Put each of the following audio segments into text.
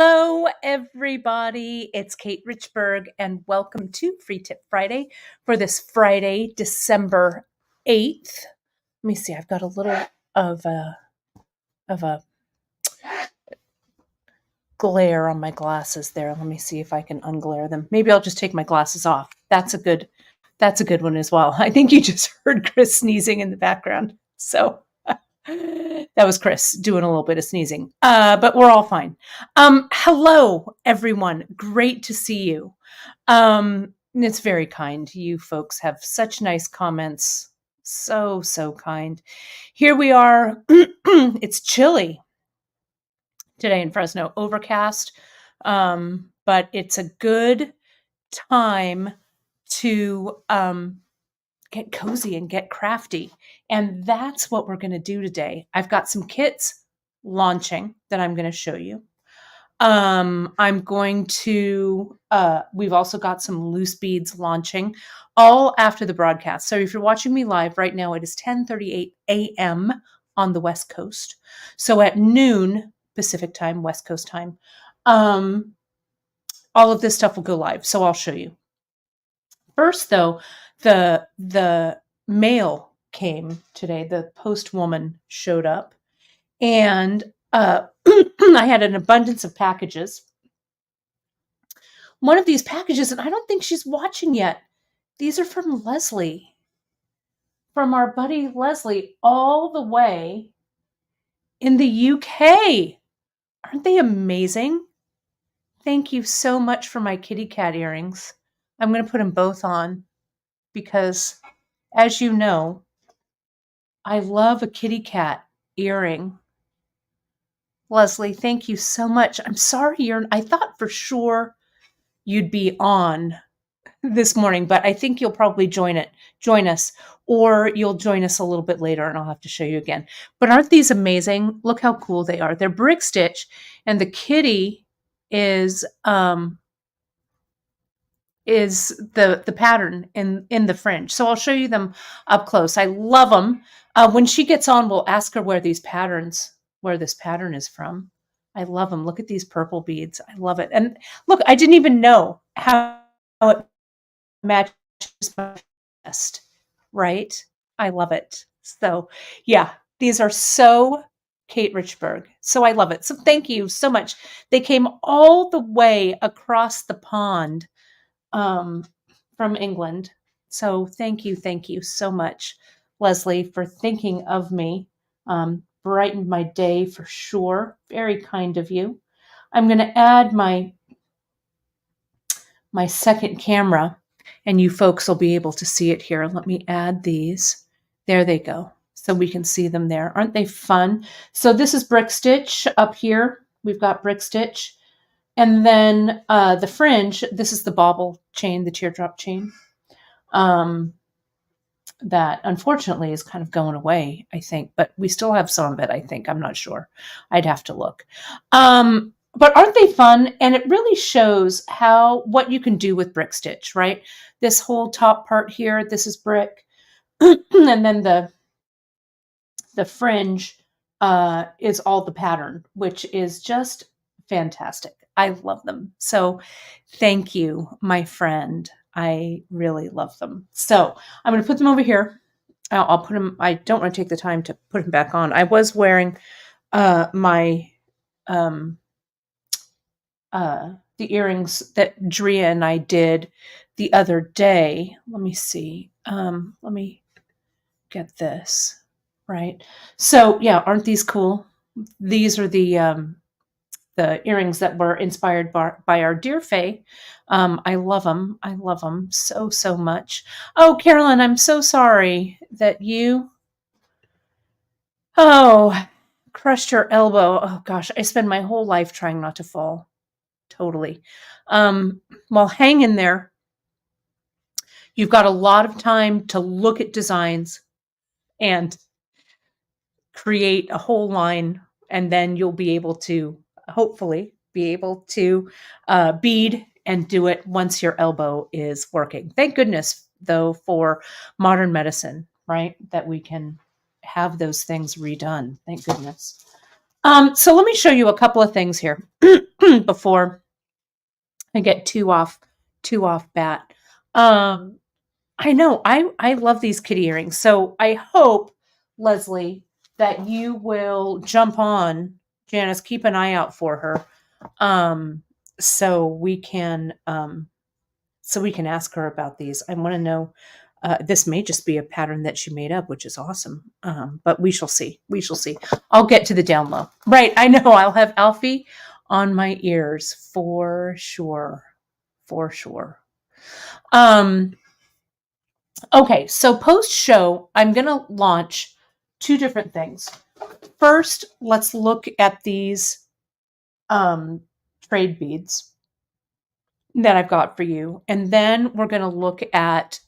Hello, everybody. It's Kate Richberg, and welcome to Free Tip Friday for this Friday, December 8th. Let me see. I've got a little of a glare on my glasses there. Let me see if I can unglare them. Maybe I'll just take my glasses off. That's a good one as well. I think you just heard Chris sneezing in the background. So that was Chris doing a little bit of sneezing, but we're all fine. Hello, everyone. Great to see you. It's very kind. You folks have such nice comments. So kind. Here we are. It's chilly today in Fresno, overcast, but it's a good time to get cozy and get crafty. And that's what we're going to do today. I've got some kits launching that I'm going to show you. I'm going to, we've also got some loose beads launching all after the broadcast. So if you're watching me live right now, it is 10:38 a.m. on the West Coast. So at noon Pacific time, West Coast time, all of this stuff will go live. So I'll show you. First, though, the mail came today. The postwoman showed up, and I had an abundance of packages. One of these packages, and I don't think she's watching yet. These are from Leslie, from our buddy Leslie, all the way in the UK. Aren't they amazing? Thank you so much for my kitty cat earrings. I'm going to put them both on because, as you know, I love a kitty cat earring. Leslie, thank you so much. I'm sorry I thought for sure you'd be on this morning, but I think you'll probably join us, or you'll join us a little bit later and I'll have to show you again. But aren't these amazing? Look how cool they are. They're brick stitch, and the kitty is the pattern in the fringe. So I'll show you them up close. I love them. When she gets on, we'll ask her where this pattern is from. I love them. Look at these purple beads. I love it. And look, I didn't even know how it matches my vest, right? I love it. So yeah, these are so Kate Richberg. So I love it. So thank you so much. They came all the way across the pond from England. So thank you so much, Leslie, for thinking of me. Brightened my day for sure. Very kind of you. I'm going to add my second camera, and you folks will be able to see it here. Let me add these. There they go. So we can see them there. Aren't they fun? So this is brick stitch up here. We've got brick stitch. And then the fringe, this is the bauble chain, the teardrop chain, that unfortunately is kind of going away, I think. But we still have some of it, I think. I'm not sure. I'd have to look. But aren't they fun? And it really shows what you can do with brick stitch, right? This whole top part here, this is brick. And then the fringe is all the pattern, which is just fantastic. I love them. So thank you, my friend. I really love them. So I'm going to put them over here. I'll put them. I don't want to take the time to put them back on. I was wearing the earrings that Drea and I did the other day. Let me see. Let me get this right. So yeah, aren't these cool? These are the earrings that were inspired by our dear Faye. I love them. I love them so much. Oh, Carolyn, I'm so sorry that you crushed your elbow. Oh gosh, I spend my whole life trying not to fall. Totally. Well, hang in there. You've got a lot of time to look at designs and create a whole line, and then you'll be able to hopefully be able to bead and do it once your elbow is working. Thank goodness, though, for modern medicine, right? That we can have those things redone. Thank goodness. So let me show you a couple of things here. before I get too off bat. Um, I know I love these kitty earrings. So I hope, Leslie, that you will jump on Janice. Keep an eye out for her, um, so we can ask her about these. I want to know. This may just be a pattern that she made up, which is awesome. But we shall see. We shall see. I'll get to the down low. Right. I know. I'll have Alfie on my ears for sure. For sure. Okay. So post show, I'm going to launch two different things. First, let's look at these trade beads that I've got for you. And then we're going to look at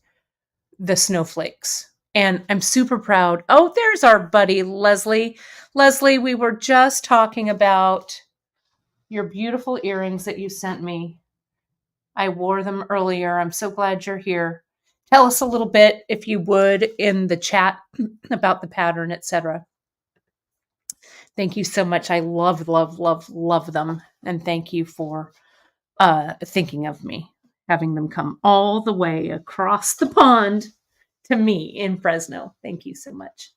the snowflakes. And I'm super proud. Oh, there's our buddy, Leslie. Leslie, we were just talking about your beautiful earrings that you sent me. I wore them earlier. I'm so glad you're here. Tell us a little bit, if you would, in the chat about the pattern, etc. Thank you so much. I love, love, love, love them. And thank you for thinking of me, having them come all the way across the pond to me in Fresno. Thank you so much.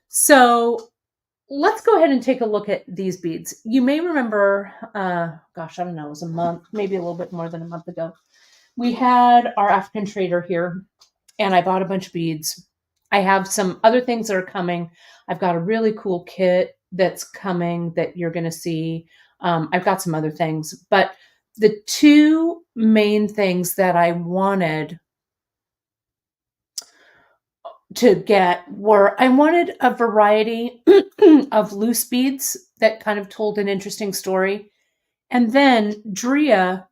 So let's go ahead and take a look at these beads. You may remember, gosh, I don't know, it was a month, maybe a little bit more than a month ago. We had our African trader here, and I bought a bunch of beads. I have some other things that are coming. I've got a really cool kit that's coming that you're going to see. I've got some other things, but the two main things that I wanted to get were, I wanted a variety of loose beads that kind of told an interesting story. And then Drea,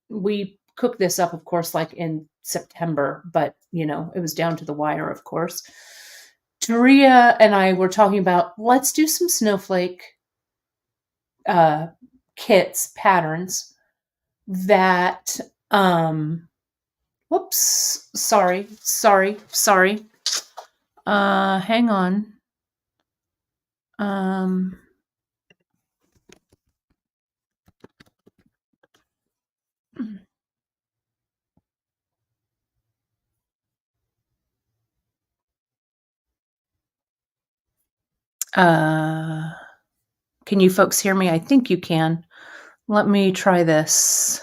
we cooked this up, of course, like in September, but it was down to the wire, of course. Drea and I were talking about, let's do some snowflake kits, patterns that, whoops, sorry. Hang on. Can you folks hear me? I think you can. Let me try this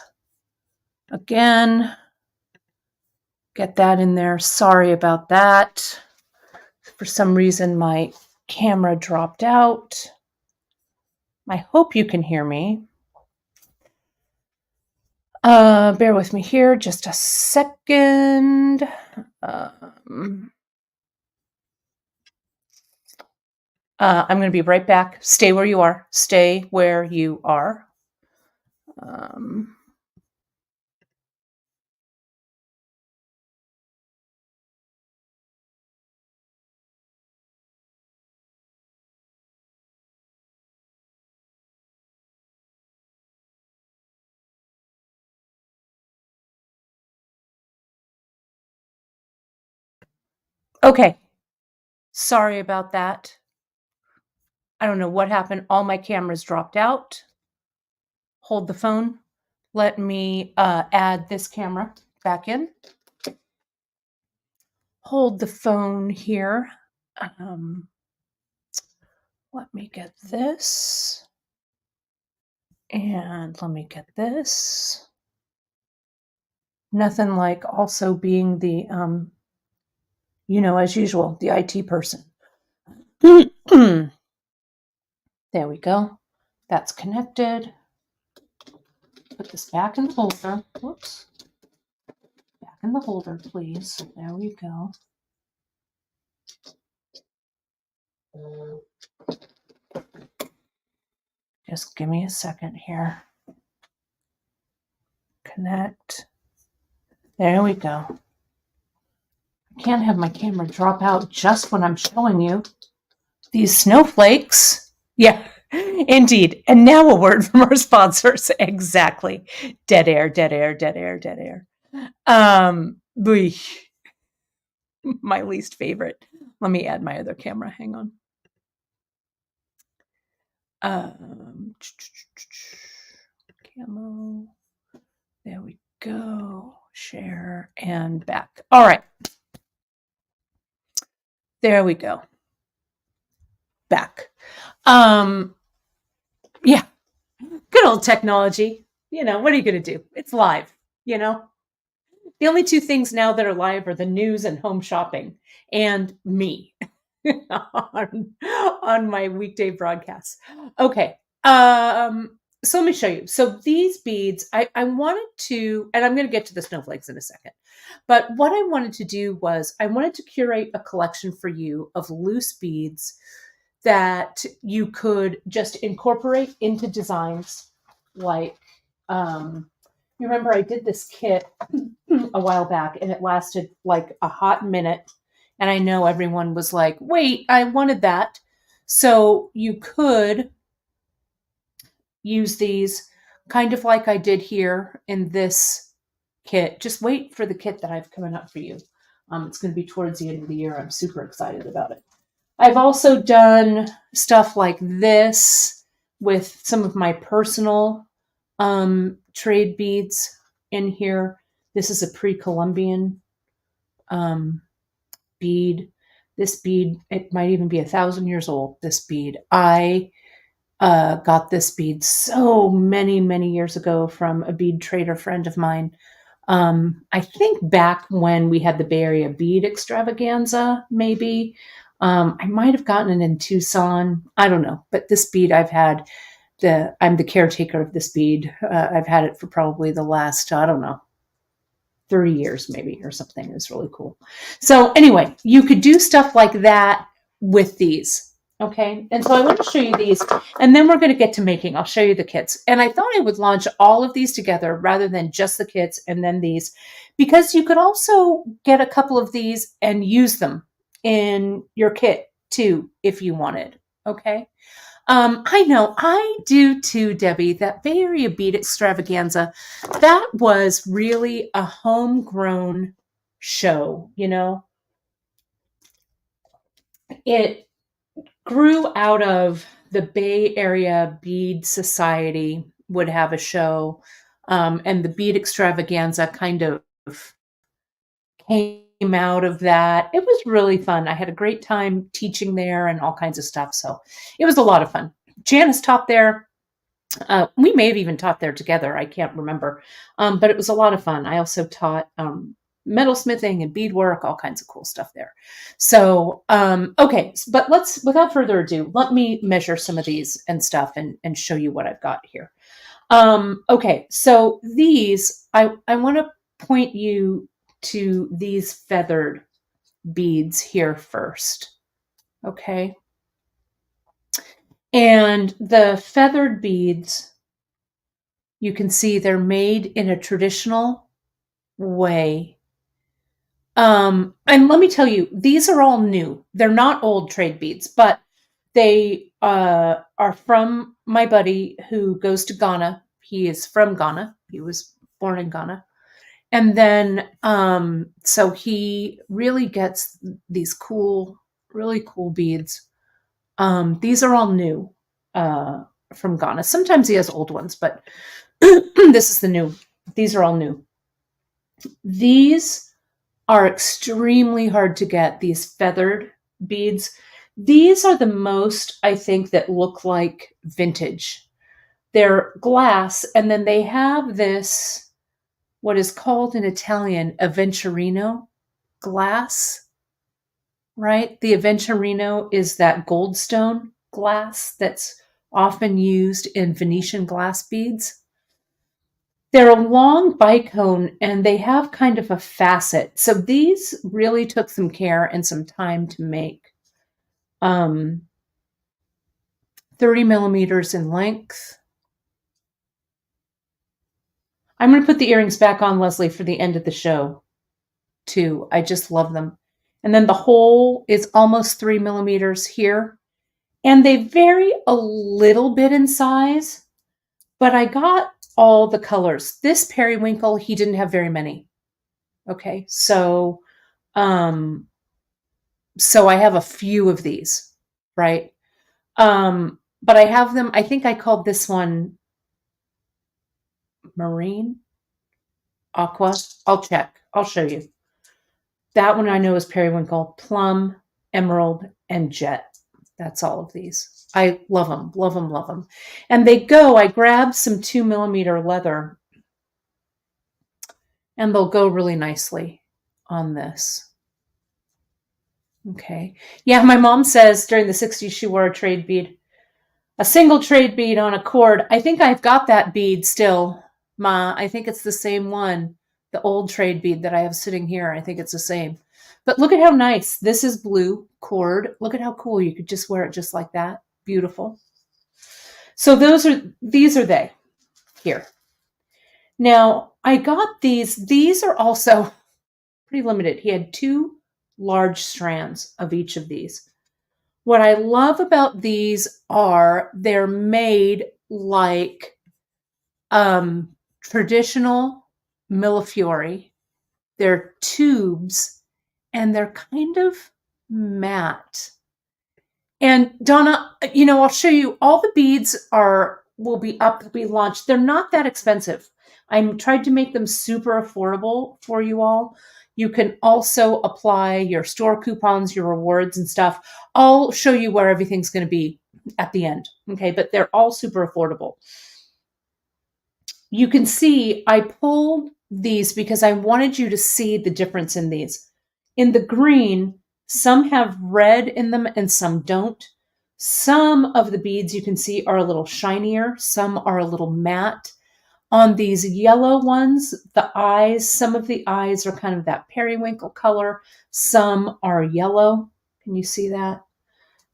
again. Get that in there. Sorry about that. For some reason, my camera dropped out. I hope you can hear me. Bear with me here just a second. I'm going to be right back. Stay where you are. Stay where you are. Okay. Sorry about that. I don't know what happened. All my cameras dropped out. Hold the phone. Let me add this camera back in. Hold the phone here. Let me get this. And let me get this. Nothing like also being the, as usual, the IT person. There we go. That's connected. Put this back in the holder. Whoops. Back in the holder, please. There we go. Just give me a second here. Connect. There we go. I can't have my camera drop out just when I'm showing you these snowflakes. Yeah, indeed. And now a word from our sponsors. Exactly. Dead air, dead air, dead air, dead air. My least favorite. Let me add my other camera. Hang on. Camo. There we go. Share and back. All right. There we go. Back. Yeah. Good old technology. What are you going to do? It's live, The only two things now that are live are the news and home shopping and me on my weekday broadcasts. Okay. So let me show you. So these beads, I wanted to, and I'm going to get to the snowflakes in a second, but what I wanted to do was I wanted to curate a collection for you of loose beads that you could just incorporate into designs like, you remember I did this kit a while back and it lasted like a hot minute. And I know everyone was like, wait, I wanted that. So you could use these kind of like I did here in this kit. Just wait for the kit that I've coming up for you. It's going to be towards the end of the year. I'm super excited about it. I've also done stuff like this with some of my personal trade beads in here. This is a pre-Columbian bead. This bead, it might even be 1,000 years old, this bead. I got this bead so many, many years ago from a bead trader friend of mine. I think back when we had the Bay Area bead extravaganza, maybe. I might have gotten it in Tucson. I don't know. But this bead I've had, I'm the caretaker of this bead. I've had it for probably the last, 30 years maybe or something. It's really cool. So anyway, you could do stuff like that with these. Okay. And so I want to show you these and then we're going to get to making. I'll show you the kits. And I thought I would launch all of these together rather than just the kits and then these, because you could also get a couple of these and use them in your kit too, if you wanted. Okay. I know I do too, Debbie. That Bay Area bead extravaganza, that was really a homegrown show, It grew out of the Bay Area Bead Society would have a show, and the bead extravaganza kind of came out of that. It was really fun. I had a great time teaching there and all kinds of stuff. So it was a lot of fun. Janice taught there. We may have even taught there together. I can't remember. But it was a lot of fun. I also taught metalsmithing and beadwork, all kinds of cool stuff there. So, okay, but without further ado, let me measure some of these and stuff and show you what I've got here. Okay, so these, I want to point you to these feathered beads here first. Okay. And the feathered beads, you can see they're made in a traditional way. And let me tell you, these are all new. They're not old trade beads, but they are from my buddy who goes to Ghana. He is from Ghana. He was born in Ghana. And then, so he really gets these cool, really cool beads. These are all new from Ghana. Sometimes he has old ones, but this is the new. These are all new. These are extremely hard to get, these feathered beads. These are the most, I think, that look like vintage. They're glass, and then they have this, what is called in Italian, Aventurino glass, right? The Aventurino is that goldstone glass that's often used in Venetian glass beads. They're a long bicone and they have kind of a facet. So these really took some care and some time to make. 30 millimeters in length. I'm going to put the earrings back on, Leslie, for the end of the show, too. I just love them. And then the hole is almost 3 millimeters here. And they vary a little bit in size, but I got all the colors. This periwinkle, he didn't have very many. Okay, so I have a few of these, right? but I have them. I think I called this one marine, aqua. I'll check. I'll show you. That one I know is periwinkle, plum, emerald, and jet. That's all of these. I love them, love them, love them. And they go, I grabbed some 2mm leather and they'll go really nicely on this. Okay. Yeah, my mom says during the 60s she wore a trade bead, a single trade bead on a cord. I think I've got that bead still, Ma. I think it's the same one, the old trade bead that I have sitting here. I think it's the same. But look at how nice. This is blue cord. Look at how cool. You could just wear it just like that. Beautiful. So these are they here. Now, I got these. These are also pretty limited. He had 2 large strands of each of these. What I love about these are they're made like traditional millefiori. They're tubes and they're kind of matte. And Donna, I'll show you. All the beads will be up to be launched. They're not that expensive. I'm tried to make them super affordable for you all. You can also apply your store coupons, your rewards and stuff. I'll show you where everything's going to be at the end. Okay, but they're all super affordable. You can see I pulled these because I wanted you to see the difference in these. In the green, some have red in them and some don't. Some of the beads you can see are a little shinier. Some are a little matte. On these yellow ones, some of the eyes are kind of that periwinkle color. Some are yellow. Can you see that?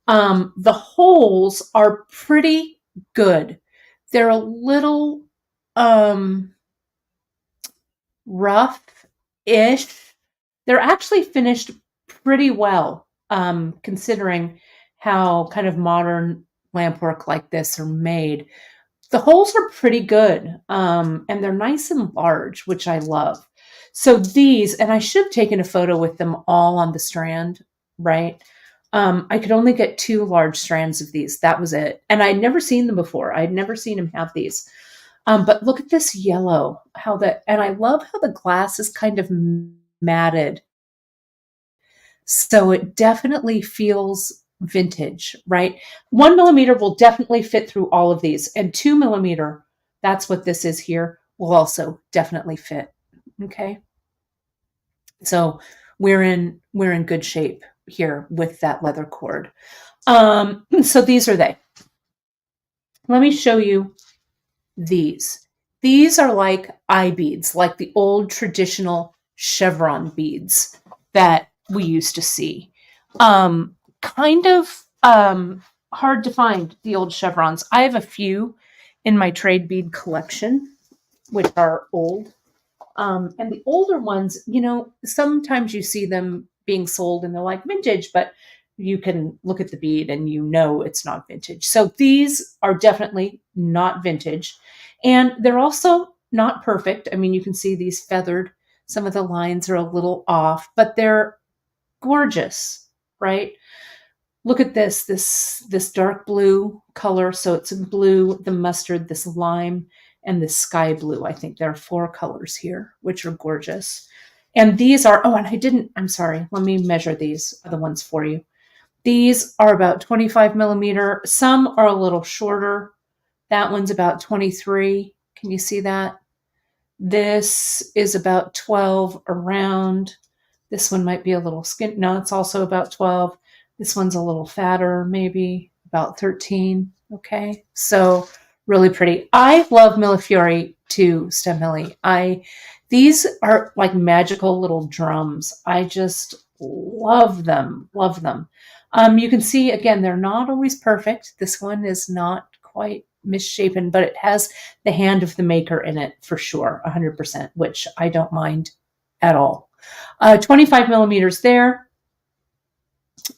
The holes are pretty good. They're a little rough-ish. They're actually finished pretty well, considering how kind of modern lamp work like this are made. The holes are pretty good, and they're nice and large, which I love. So these, and I should have taken a photo with them all on the strand, right? I could only get 2 large strands of these. That was it. And I'd never seen them before. I'd never seen him have these. But look at this yellow, and I love how the glass is kind of matted. So it definitely feels vintage, right? 1mm will definitely fit through all of these, and 2mm, that's what this is here, will also definitely fit. Okay. So we're in good shape here with that leather cord. So these are they. Let me show you these. These are like eye beads, like the old traditional chevron beads that we used to see. Kind of hard to find the old chevrons. I have a few in my trade bead collection, which are old. And the older ones, sometimes you see them being sold and they're like vintage, but you can look at the bead and it's not vintage. So these are definitely not vintage. And they're also not perfect. I mean, you can see these feathered. Some of the lines are a little off, but they're gorgeous, right? Look at this dark blue color. So it's blue, the mustard, this lime, and the sky blue. I think there are 4 colors here, which are gorgeous. And these are, I'm sorry, let me measure these other ones for you. These are about 25mm. Some are a little shorter. That one's about 23. Can you see that? This is about 12 around. This one might be a little skin. No, it's also about 12. This one's a little fatter, maybe about 13. Okay. So really pretty. I love millefiori too, Stemilli. These are like magical little drums. I just love them. Love them. You can see, again, they're not always perfect. This one is not quite misshapen, but it has the hand of the maker in it for sure, 100%, which I don't mind at all. 25mm there.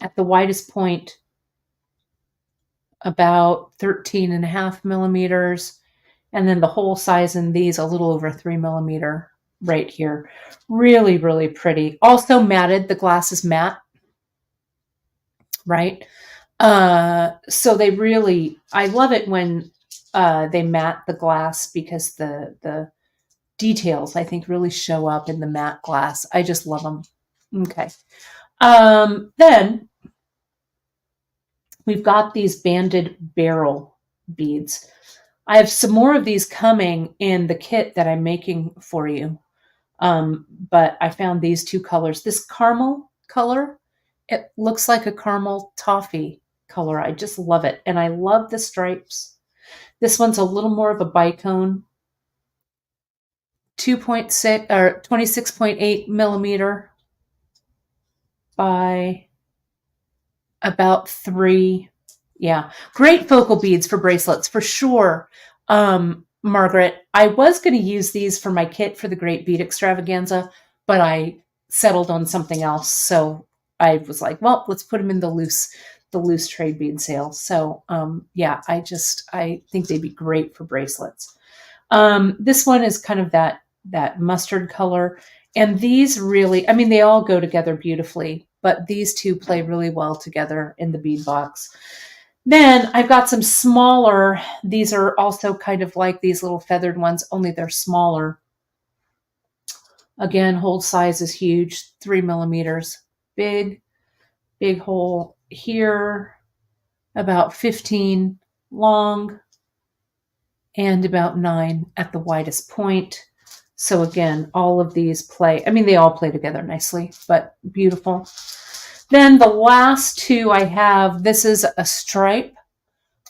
At the widest point, about 13.5mm. And then the whole size in these, a little over 3mm right here. Really, really pretty. Also matted. The glass is matte, right? So they really, I love it when they matte the glass because the details I think really show up in the matte glass. I just love them. Okay. Then we've got these banded barrel beads. I have some more of these coming in the kit that I'm making for you. But I found these two colors. This caramel color, it looks like a caramel toffee color. I just love it. And I love the stripes. This one's a little more of a bicone, 2.6 or 26.8 millimeter by about 3. Yeah, great focal beads for bracelets for sure. Margaret, I was going to use these for my kit for the Great Bead Extravaganza, but I settled on something else. So I was like, well, let's put them in the loose trade bead sale. So yeah, I think they'd be great for bracelets. This one is kind of that mustard color. And these really, I mean, they all go together beautifully, but these two play really well together in the bead box. Then I've got some smaller, these are also kind of like these little feathered ones, only they're smaller. Again, hold size is huge, 3 millimeters. Big hole here, about 15 long, and about 9 at the widest point. So again, all of these play, I mean, they all play together nicely, but beautiful. Then the last two I have, this is a stripe.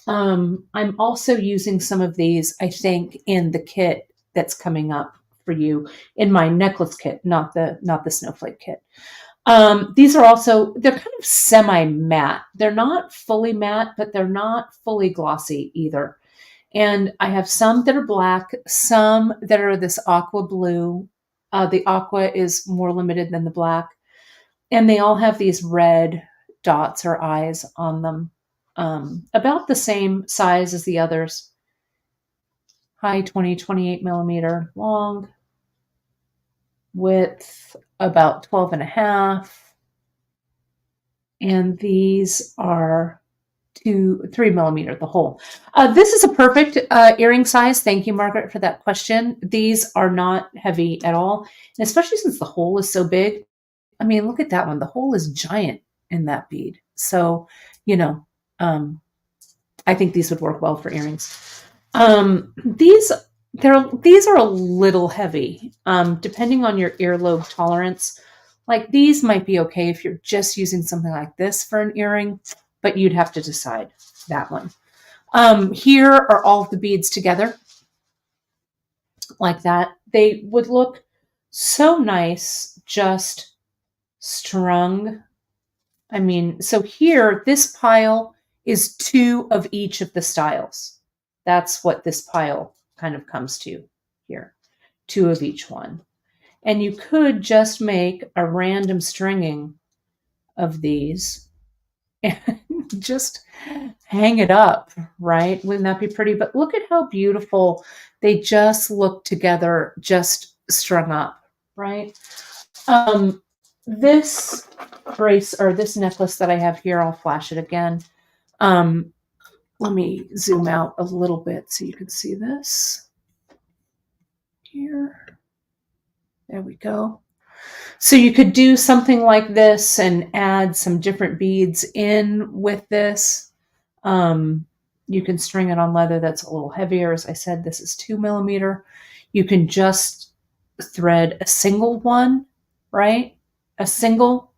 I'm also using some of these, I think, in the kit that's coming up for you in my necklace kit, not the snowflake kit. These are also, they're kind of semi-matte. They're not fully matte, but they're not fully glossy either. And I have some that are black, some that are this aqua blue. The aqua is more limited than the black. And they all have these red dots or eyes on them. About the same size as the others. High 20, 28 millimeter long. Width about 12 and a half. And these are 3 millimeter, the whole. This is a perfect earring size. Thank you, Margaret, for that question. These are not heavy at all, and especially since the hole is so big. I mean, look at that one. The hole is giant in that bead. So, you know, I think these would work well for earrings. These are a little heavy, depending on your earlobe tolerance. Like these might be okay if you're just using something like this for an earring, but you'd have to decide that one. Here are all of the beads together like that. They would look so nice just strung. I mean, so here, this pile is 2 of each of the styles. That's what this pile kind of comes to here, 2 of each one. And you could just make a random stringing of these and just hang it up, right? Wouldn't that be pretty? But look at how beautiful they just look together, just strung up, right? This brace or this necklace that I have here, I'll flash it again. Let me zoom out a little bit so you can see this here. There we go. So you could do something like this and add some different beads in with this. You can string it on leather that's a little heavier. As I said, this is 2 millimeter. You can just thread a single one, right? A single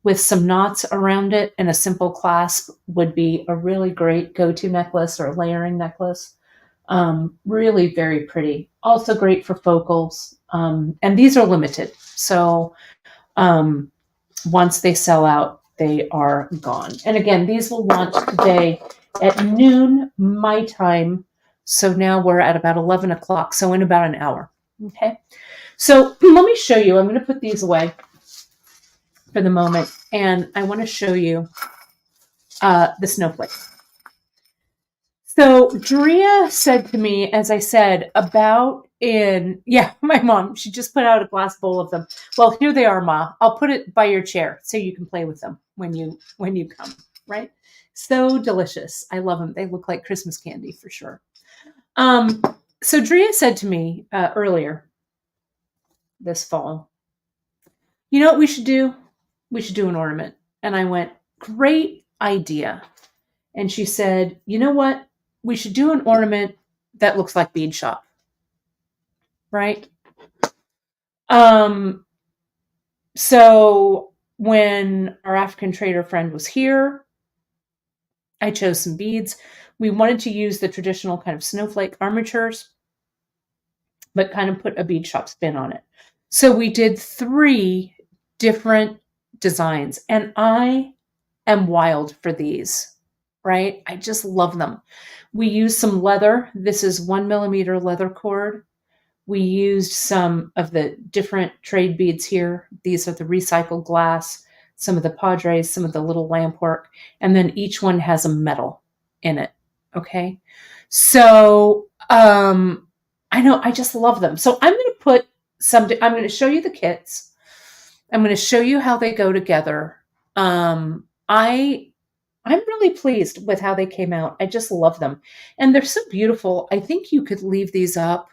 with some knots around it and a simple clasp would be a really great go-to necklace or layering necklace. Really very pretty. Also great for focals. And these are limited. So once they sell out, they are gone. And again, these will launch today at noon my time. So now we're at about 11 o'clock. So in about an hour. Okay. So let me show you. I'm going to put these away for the moment. And I want to show you the snowflake. So Drea said to me, as I said, yeah, my mom, she just put out a glass bowl of them. Well, here they are, Ma. I'll put it by your chair so you can play with them when you come. right? So delicious. I love them. They look like Christmas candy for sure. So Drea said to me earlier this fall, you know what we should do? We should do an ornament. And I went, great idea. And she said, you know what? We should do an ornament that looks like bead shop, right? So when our African trader friend was here, I chose some beads. We wanted to use the traditional kind of snowflake armatures, but kind of put a bead shop spin on it. So we did 3 different designs, and I am wild for these, right? I just love them. We used some leather. This is 1mm leather cord. We used some of the different trade beads here. These are the recycled glass, some of the padres, some of the little lamp work, and then each one has a metal in it. Okay. So, I know I just love them. So I'm going to put I'm going to show you the kits. I'm going to show you how they go together. I'm really pleased with how they came out. I just love them. And they're so beautiful. I think you could leave these up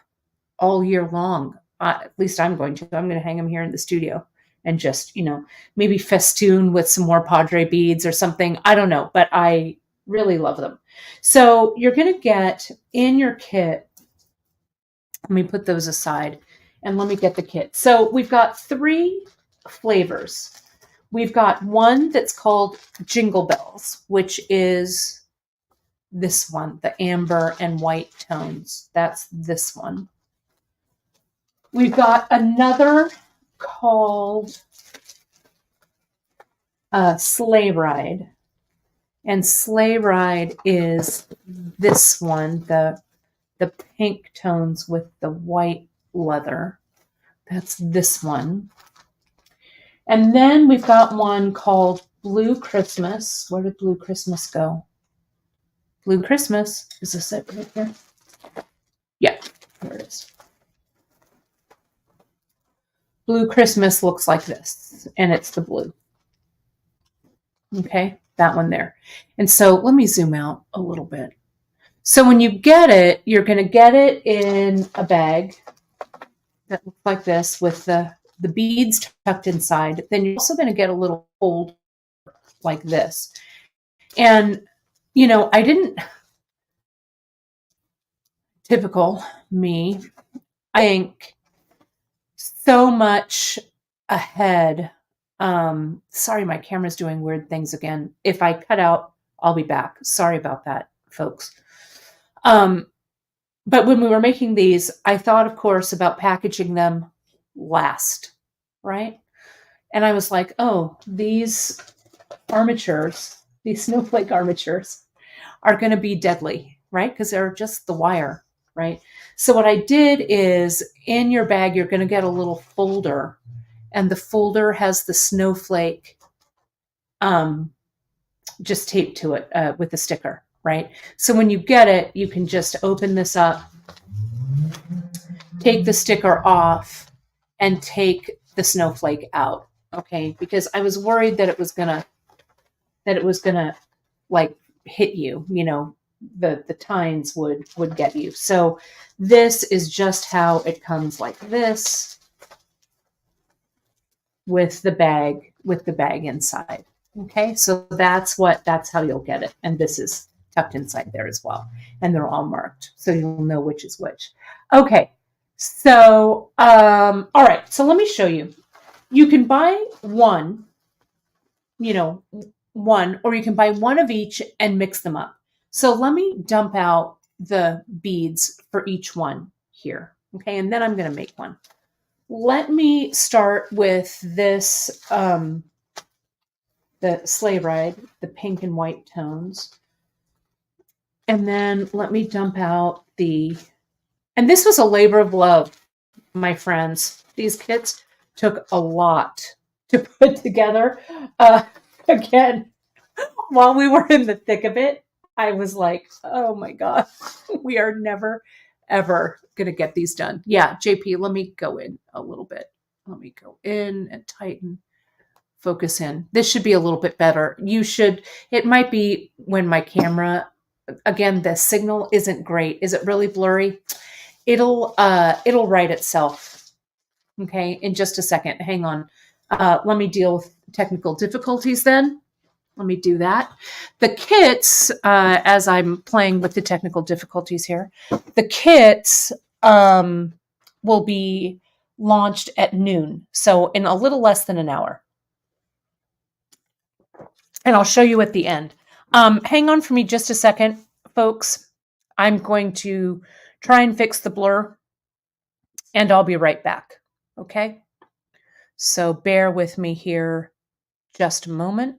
all year long. At least I'm going to. I'm going to hang them here in the studio and just, maybe festoon with some more Padre beads or something. I don't know, but I really love them. So you're going to get in your kit. Let me put those aside and let me get the kit. So we've got 3 flavors. We've got one that's called Jingle Bells, which is this one, the amber and white tones. That's this one. We've got another called Sleigh Ride. And Sleigh Ride is this one, the pink tones with the white leather. That's this one. And then we've got one called Blue Christmas. Where did Blue Christmas go? Blue Christmas. Is this it right here? Yeah, here it is. Blue Christmas looks like this, and it's the blue. Okay, that one there. And so let me zoom out a little bit. So when you get it, you're going to get it in a bag that looks like this with the beads tucked inside. Then you're also going to get a little folder like this. And, I didn't, typical me, I think so much ahead. Sorry, my camera's doing weird things again. If I cut out, I'll be back. Sorry about that, folks. But when we were making these, I thought, of course, about packaging them last, right? And I was like, oh, these armatures, these snowflake armatures are going to be deadly, right? Because they're just the wire, right? So what I did is in your bag, you're going to get a little folder, and the folder has the snowflake just taped to it with a sticker, right? So when you get it, you can just open this up, take the sticker off, and take the snowflake out, okay? Because I was worried that it was gonna like hit you, the tines would get you. So this is just how it comes, like this, with the bag inside. Okay, so that's how you'll get it. And this is tucked inside there as well. And they're all marked, so you'll know which is which. Okay, so all right, so let me show you. You can buy one, or you can buy one of each and mix them up. So let me dump out the beads for each one here. Okay, and then I'm going to make one. Let me start with this, the Sleigh Ride, the pink and white tones. And then let me dump out and this was a labor of love, my friends. These kits took a lot to put together. Again, while we were in the thick of it, I was like, oh my God, we are never, ever going to get these done. Yeah, JP, let me go in a little bit. Let me go in and tighten. focus in. This should be a little bit better. It might be when my camera, again, the signal isn't great. Is it really blurry? It'll right itself. Okay, in just a second. Hang on. Let me deal with technical difficulties then. Let me do that. The kits, as I'm playing with the technical difficulties here, the kits will be launched at noon. So in a little less than an hour. And I'll show you at the end. Hang on for me just a second, folks. I'm going to try and fix the blur, and I'll be right back. Okay? So bear with me here just a moment.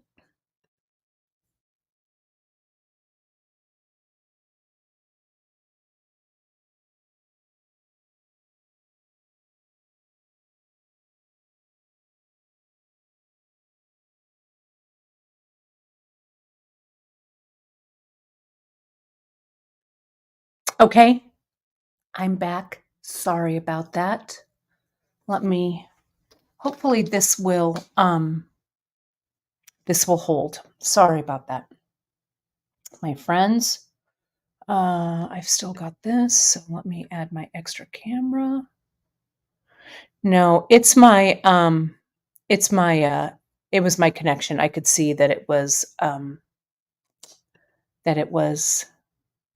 Okay, I'm back. Sorry about that. Hopefully this will hold. Sorry about that. My friends, I've still got this, so let me add my extra camera. No, it was my connection. I could see that it was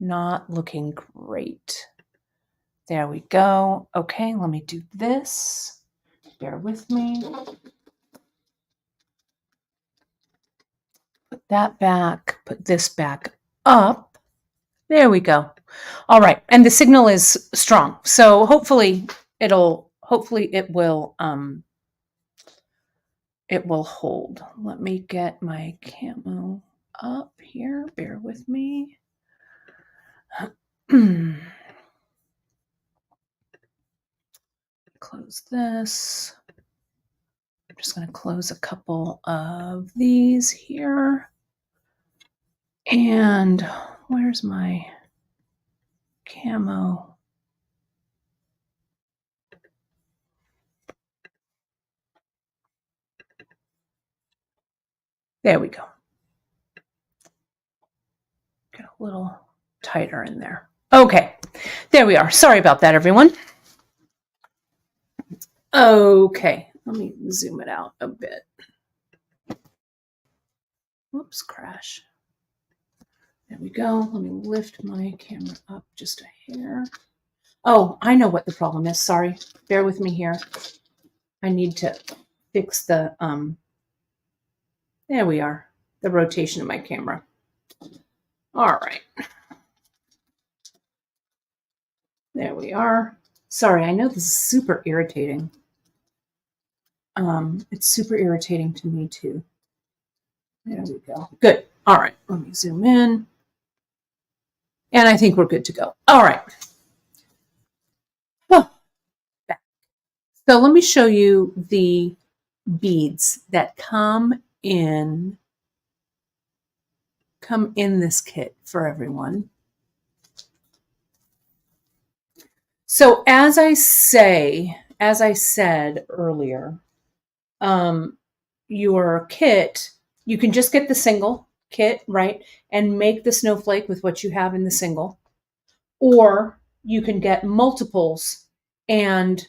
not looking great. There we go. Okay, let me do this. Bear with me. Put that back, put this back up. There we go. All right, and the signal is strong. So hopefully it will hold. Let me get my camo up here. Bear with me. Close this. I'm just going to close a couple of these here. And where's my camo? There we go. Get a little tighter in there. Okay, there we are. Sorry about that, everyone. Okay, let me zoom it out a bit. Whoops, crash. There we go. Let me lift my camera up just a hair. Oh, I know what the problem is. Sorry. Bear with me here. I need to fix the, there we are, the rotation of my camera. All right. There we are. Sorry, I know this is super irritating. It's super irritating to me too. There we go. Good. All right. Let me zoom in. And I think we're good to go. All right. Oh, back. So let me show you the beads that come in this kit for everyone. So as I said earlier, your kit, you can just get the single kit, right? And make the snowflake with what you have in the single. Or you can get multiples and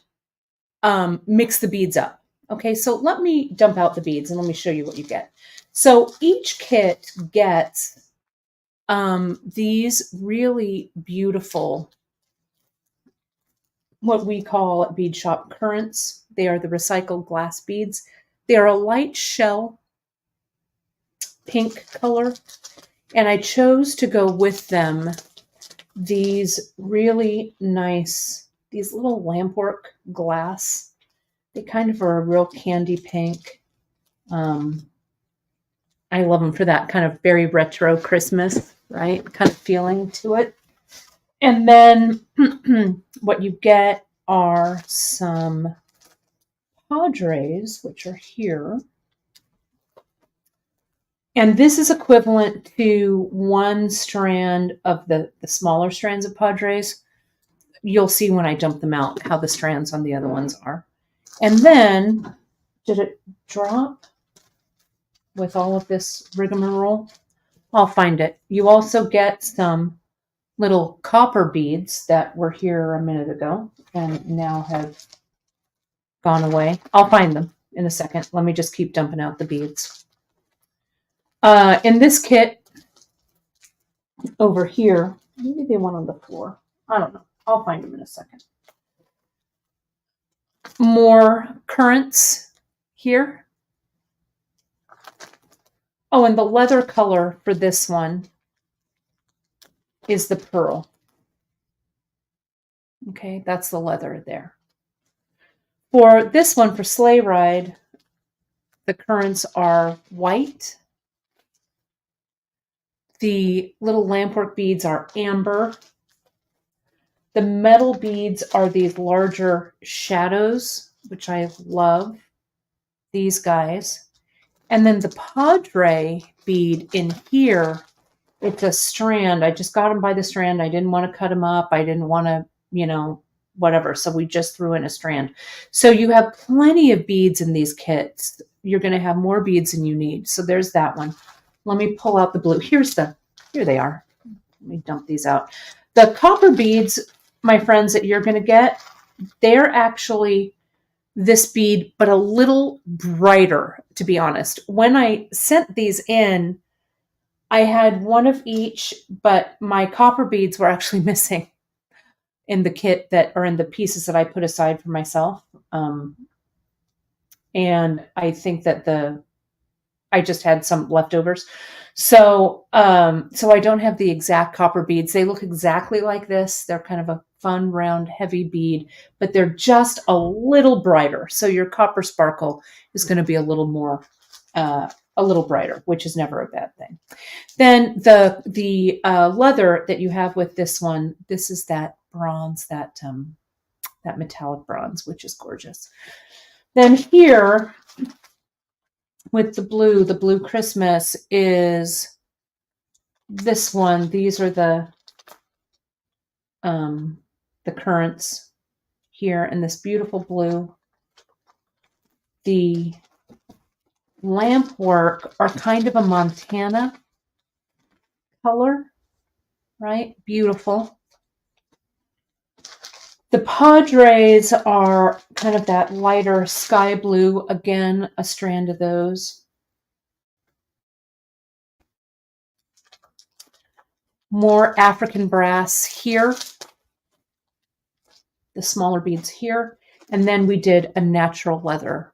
mix the beads up. Okay, so let me dump out the beads and let me show you what you get. So each kit gets these really beautiful, what we call at Bead Shop, currants. They are the recycled glass beads. They are a light shell pink color, and I chose to go with them these really nice, these little lampwork glass. They kind of are a real candy pink. I love them for that kind of very retro Christmas, right? Kind of feeling to it. And then what you get are some padres, which are here. And this is equivalent to one strand of the smaller strands of padres. You'll see when I dump them out how the strands on the other ones are. And then, did it drop? with all of this rigmarole? I'll find it. You also get some little copper beads that were here a minute ago and now have gone away. I'll find them in a second. Let me just keep dumping out the beads. In this kit over here, maybe they went on the floor. I don't know. I'll find them in a second. More currants here. Oh, and the leather color for this one is the pearl. Okay, that's the leather there. For this one, for Sleigh Ride, the currants are white. The little lampwork beads are amber. The metal beads are these larger shadows, which I love. These guys. And then the Padre bead in here, it's a strand. I just got them by the strand. I didn't want to cut them up. I didn't want to, whatever. So we just threw in a strand. So you have plenty of beads in these kits. You're going to have more beads than you need. So there's that one. Let me pull out the blue. Here they are. Let me dump these out. The copper beads, my friends, that you're going to get, they're actually this bead, but a little brighter, to be honest. When I sent these in, I had one of each, but my copper beads were actually missing in the kit that are in the pieces that I put aside for myself. And I think that I just had some leftovers. So I don't have the exact copper beads. They look exactly like this. They're kind of a fun, round, heavy bead, but they're just a little brighter. So your copper sparkle is going to be a little more, a little brighter, which is never a bad thing. Then the leather that you have with this one, this is that bronze, that metallic bronze, which is gorgeous. Then here with the blue Christmas is this one. These are the currants here in this beautiful blue. The lamp work are kind of a Montana color, right? Beautiful. The Padres are kind of that lighter sky blue. Again, a strand of those. More African brass here. The smaller beads here. And then we did a natural leather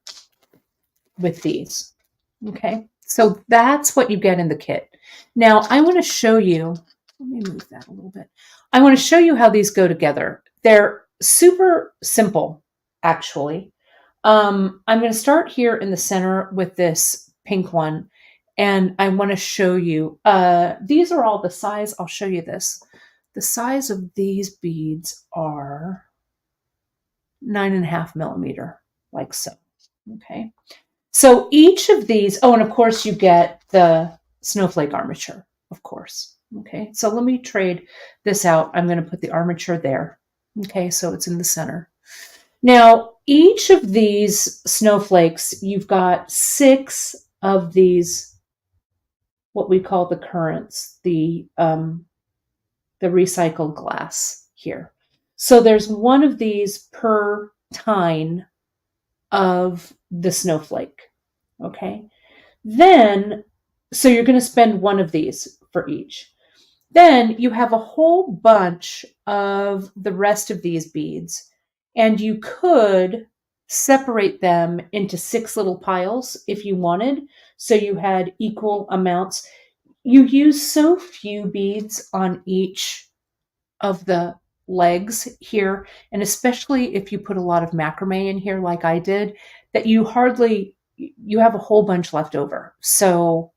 with these. Okay, so that's what you get in the kit. Now I want to show you, let me move that a little bit. I want to show you how these go together. They're super simple, actually. I'm going to start here in the center with this pink one, and I want to show you, these are all the size. I'll show you this. The size of these beads are 9.5 millimeter, like so. Okay. So each of these, oh, and of course you get the snowflake armature, of course. Okay, so let me trade this out. I'm going to put the armature there. Okay, so it's in the center. Now, each of these snowflakes, you've got 6 of these, what we call the currants, the recycled glass here. So there's one of these per tine of the snowflake. Okay. Then, so you're going to spend one of these for each. Then you have a whole bunch of the rest of these beads, and you could separate them into 6 little piles if you wanted. So you had equal amounts. You use so few beads on each of the legs here, and especially if you put a lot of macrame in here like I did, that you have a whole bunch left over. So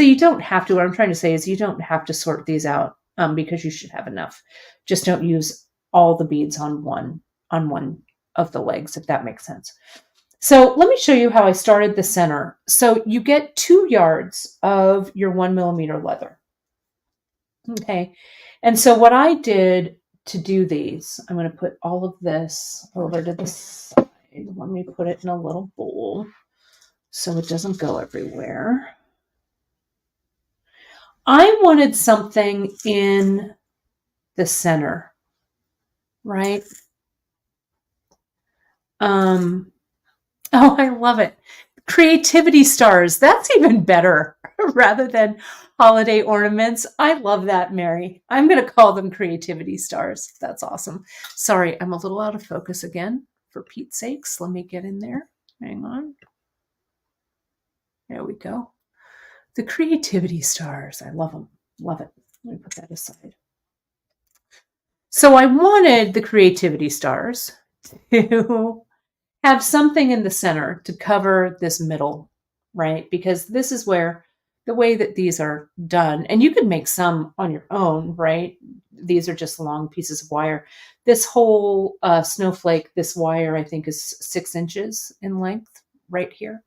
you don't have to, what I'm trying to say is you don't have to sort these out because you should have enough. Just don't use all the beads on one of the legs, if that makes sense. So let me show you how I started the center. So you get 2 yards of your 1 millimeter leather. Okay. And so what I did to do these, I'm going to put all of this over to the side. Let me put it in a little bowl so it doesn't go everywhere. I wanted something in the center, right? Oh, I love it. Creativity stars. That's even better rather than holiday ornaments. I love that, Mary. I'm going to call them creativity stars. That's awesome. Sorry, I'm a little out of focus again. For Pete's sakes, let me get in there. Hang on. There we go. The creativity stars. I love them. Love it. Let me put that aside. So I wanted the creativity stars to have something in the center to cover this middle, right? Because this is where the way that these are done, and you can make some on your own, right? These are just long pieces of wire. This whole snowflake, this wire, I think is 6 inches in length right here.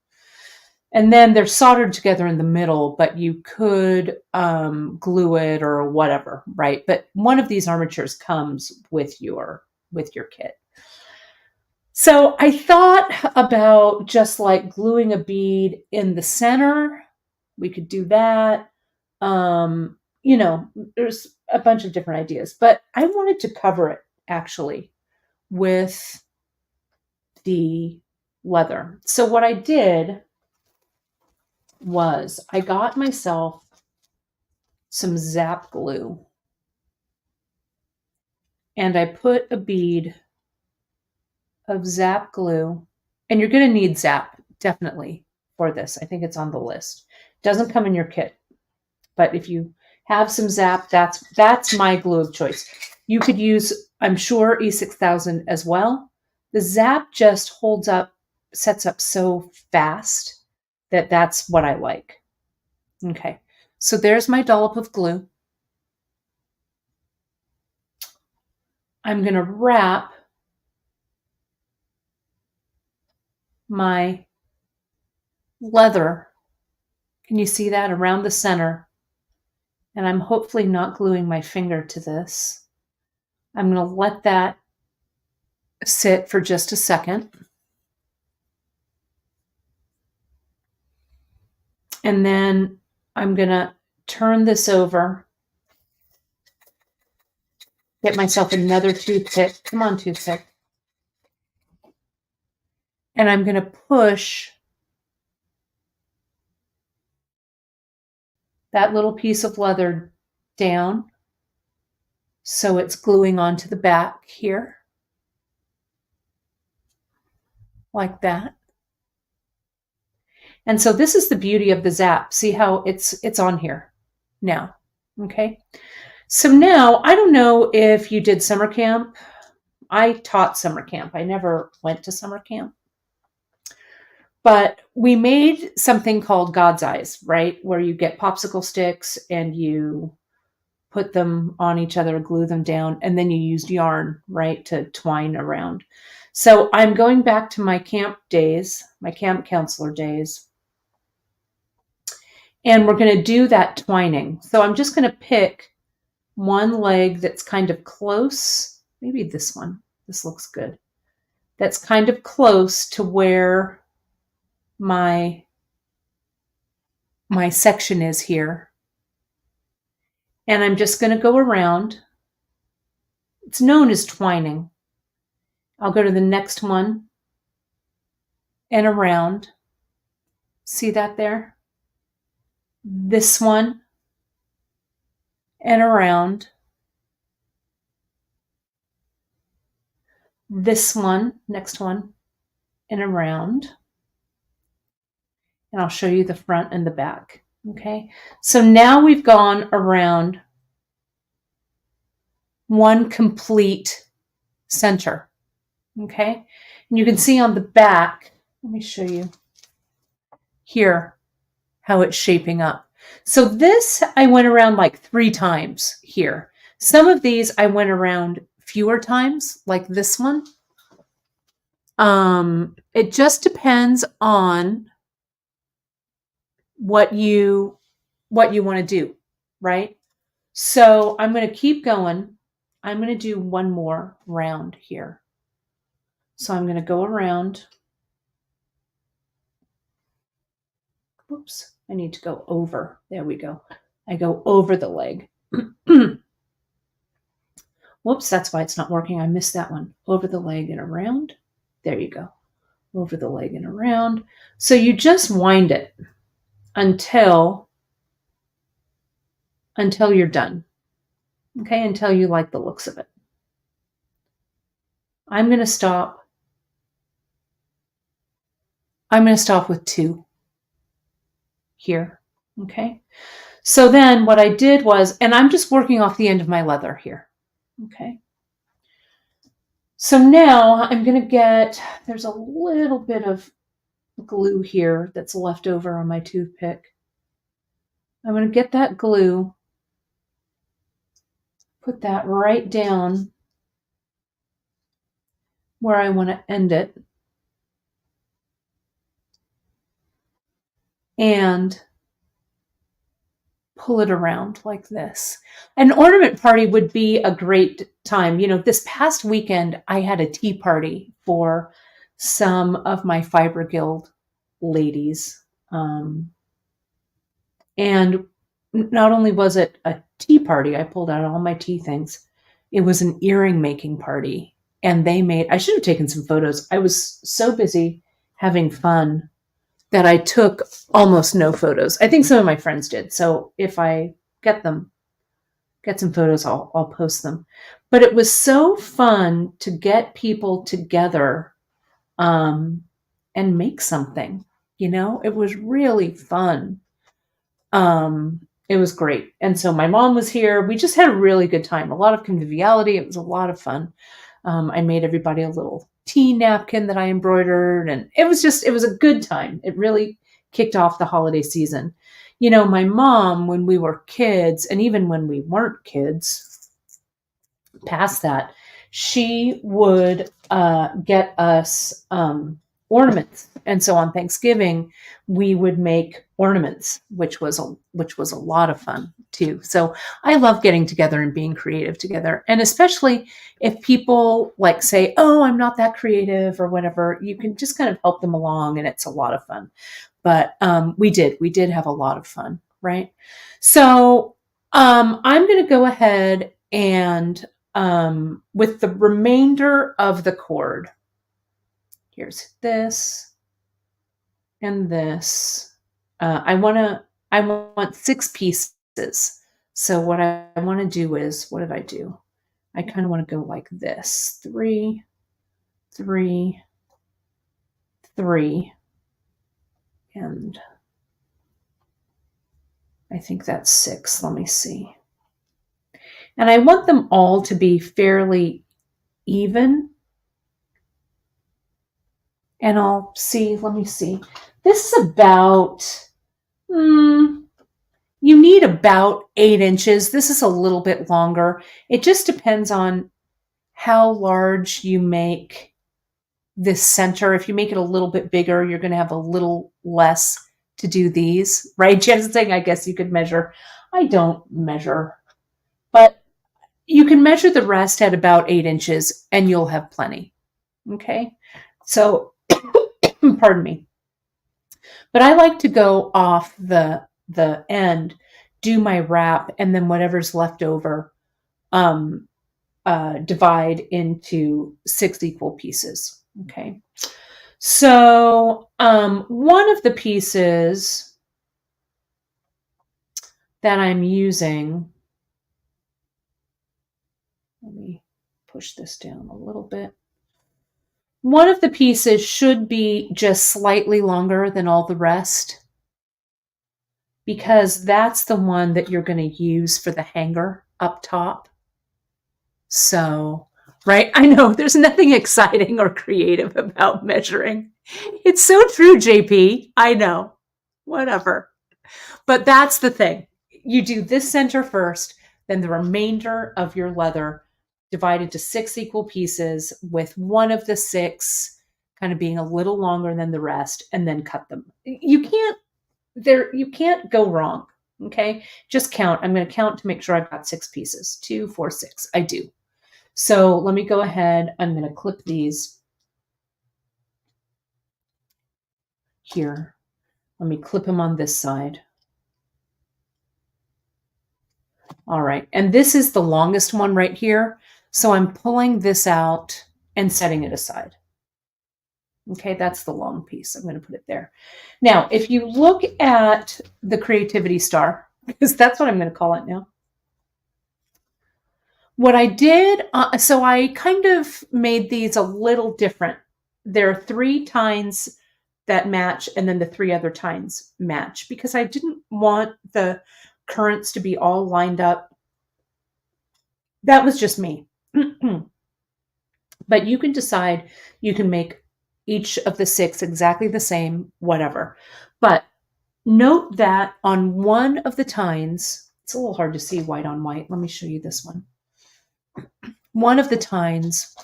And then they're soldered together in the middle, but you could glue it or whatever, right? But one of these armatures comes with your kit. So I thought about just like gluing a bead in the center. We could do that. There's a bunch of different ideas, but I wanted to cover it actually with the leather. So what I did was I got myself some zap glue and I put a bead of zap glue, and you're going to need zap definitely for this. I think it's on the list. Doesn't come in your kit, but if you have some zap, that's my glue of choice. You could use, I'm sure, E6000 as well. The zap just sets up so fast that that's what I like. Okay, so there's my dollop of glue. I'm going to wrap my leather. Can you see that around the center? And I'm hopefully not gluing my finger to this. I'm going to let that sit for just a second. And then I'm going to turn this over, get myself another toothpick. Come on, toothpick. And I'm going to push that little piece of leather down so it's gluing onto the back here, like that. And so this is the beauty of the zap. See how it's on here now, okay? So now, I don't know if you did summer camp. I taught summer camp. I never went to summer camp. But we made something called God's Eyes, right? Where you get popsicle sticks and you put them on each other, glue them down, and then you used yarn, right, to twine around. So I'm going back to my camp days, my camp counselor days, and we're going to do that twining. So I'm just going to pick one leg that's kind of close, maybe this one. This looks good. That's kind of close to where my section is here. And I'm just going to go around. It's known as twining. I'll go to the next one and around. See that there? This one and around. This one, next one, and around. And I'll show you the front and the back. Okay, so now we've gone around one complete center. Okay, and you can see on the back, let me show you here how it's shaping up. So this I went around like 3 times here. Some of these I went around fewer times, like this one. It just depends on what you want to do, right? So I'm going to keep going. I'm going to do one more round here. So I'm going to go around whoops, I need to go over. There we go. I go over the leg. Whoops, that's why it's not working. I missed that one. Over the leg and around. There you go. Over the leg and around. So you just wind it until you're done. Okay, until you like the looks of it. I'm going to stop. I'm going to stop with 2 here. Okay. So then what I did was, and I'm just working off the end of my leather here. Okay. So now I'm going to get, there's a little bit of glue here that's left over on my toothpick. I'm going to get that glue, put that right down where I want to end it, and pull it around like this. An ornament party would be a great time. You know, this past weekend, I had a tea party for some of my Fiber Guild ladies. And not only was it a tea party, I pulled out all my tea things. It was an earring making party. And they made, I should have taken some photos. I was so busy having fun that I took almost no photos. I think some of my friends did. So if I get some photos, I'll post them. But it was so fun to get people together and make something. You know, it was really fun. It was great. And so my mom was here. We just had a really good time. A lot of conviviality. It was a lot of fun. I made everybody a little tea napkin that I embroidered, and it was a good time. It really kicked off the holiday season. You know, my mom, when we were kids, and even when we weren't kids, past that, she would get us ornaments. And so on Thanksgiving, we would make ornaments, which was a lot of fun too. So I love getting together and being creative together. And especially if people like say, oh, I'm not that creative or whatever, you can just kind of help them along, and it's a lot of fun. But we did have a lot of fun, right? So I'm going to go ahead and with the remainder of the cord, here's this and this. I want 6 pieces. So what I want to do is, what did I do? I kind of want to go like this. 3, 3, 3. And I think that's 6. Let me see. And I want them all to be fairly even. And I'll see, let me see. This is about, you need about 8 inches. This is a little bit longer. It just depends on how large you make this center. If you make it a little bit bigger, you're going to have a little less to do these, right? Jen's saying, I guess you could measure. I don't measure, but you can measure the rest at about 8 inches and you'll have plenty. Okay. So, pardon me. But I like to go off the end, do my wrap, and then whatever's left over, divide into 6 equal pieces. Okay. So one of the pieces that I'm using, let me push this down a little bit. One of the pieces should be just slightly longer than all the rest, because that's the one that you're going to use for the hanger up top. So, right? I know there's nothing exciting or creative about measuring. It's so true, JP. I know. Whatever. But that's the thing. You do this center first, then the remainder of your leather divided to 6 equal pieces, with one of the 6 kind of being a little longer than the rest, and then cut them. You can't go wrong. Okay. Just count. I'm going to count to make sure I've got 6 pieces. 2, 4, 6. I do. So let me go ahead. I'm going to clip these here. Let me clip him on this side. All right, and this is the longest one right here. So I'm pulling this out and setting it aside. Okay, that's the long piece. I'm going to put it there. Now, if you look at the creativity star, because that's what I'm going to call it now. What I did, so I kind of made these a little different. There are 3 tines that match, and then the 3 other tines match, because I didn't want the currents to be all lined up. That was just me. But you can decide, you can make each of the 6 exactly the same, whatever. But note that on one of the tines, it's a little hard to see white on white. Let me show you this one. One of the tines,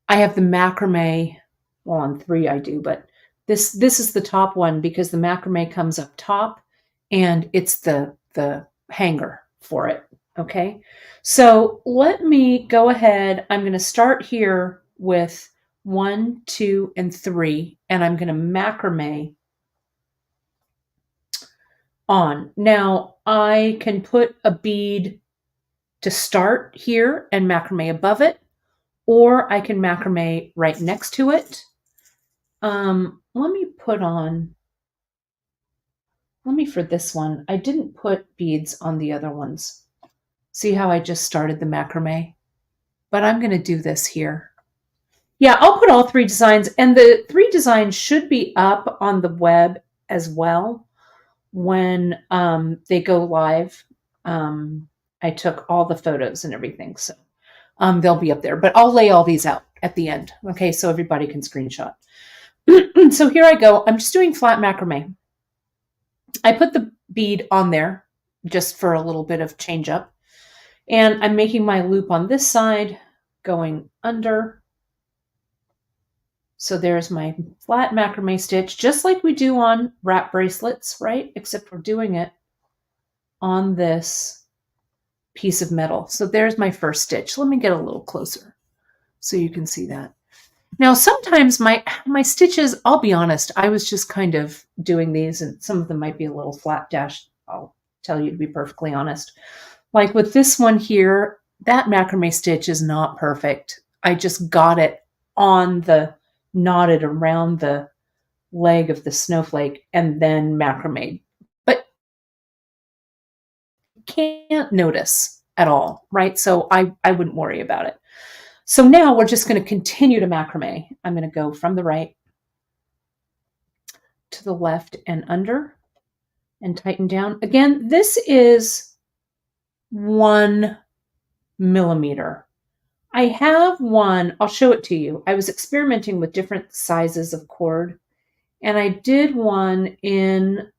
I have the macrame, well, on 3 I do, but this is the top one because the macrame comes up top and it's the hanger for it. Okay, so let me go ahead. I'm going to start here with 1, 2, and 3, and I'm going to macrame on. Now I can put a bead to start here and macrame above it, or I can macrame right next to it. Let me for this one, I didn't put beads on the other ones. See how I just started the macrame? But I'm going to do this here. Yeah, I'll put all 3 designs, and the 3 designs should be up on the web as well when they go live. I took all the photos and everything, so they'll be up there. But I'll lay all these out at the end, okay, so everybody can screenshot. So here I go. I'm just doing flat macrame. I put the bead on there just for a little bit of change up. And I'm making my loop on this side, going under. So there's my flat macrame stitch, just like we do on wrap bracelets, right? Except we're doing it on this piece of metal. So there's my first stitch. Let me get a little closer so you can see that. Now, sometimes my stitches, I'll be honest, I was just kind of doing these, and some of them might be a little flat dash. I'll tell you to be perfectly honest. Like with this one here, that macrame stitch is not perfect. I just got it on the knotted around the leg of the snowflake and then macrame. But can't notice at all, right? So I wouldn't worry about it. So now we're just going to continue to macrame. I'm going to go from the right to the left and under and tighten down. Again, this is 1 millimeter. I have one, I'll show it to you. I was experimenting with different sizes of cord, and I did one in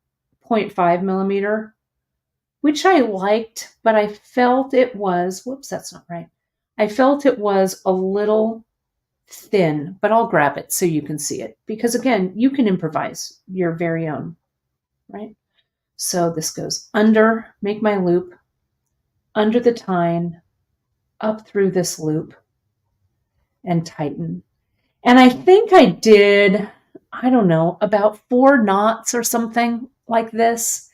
0.5 millimeter, which I liked, but I felt it was, whoops, that's not right. I felt it was a little thin, but I'll grab it so you can see it. Because again, you can improvise your very own, right? So this goes under, make my loop, under the tine, up through this loop, and tighten. And I think I did, I don't know, about 4 knots or something like this.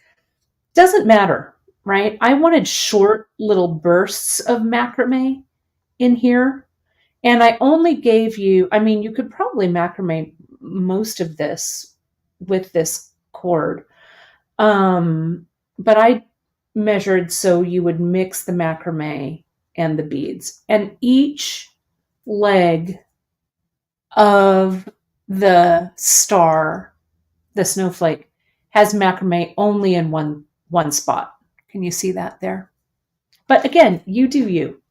Doesn't matter, right? I wanted short little bursts of macrame in here. And I only gave you, I mean, you could probably macrame most of this with this cord. But I measured so you would mix the macrame and the beads. And each leg of the star, the snowflake, has macrame only in one spot. Can you see that there? But again, you do you.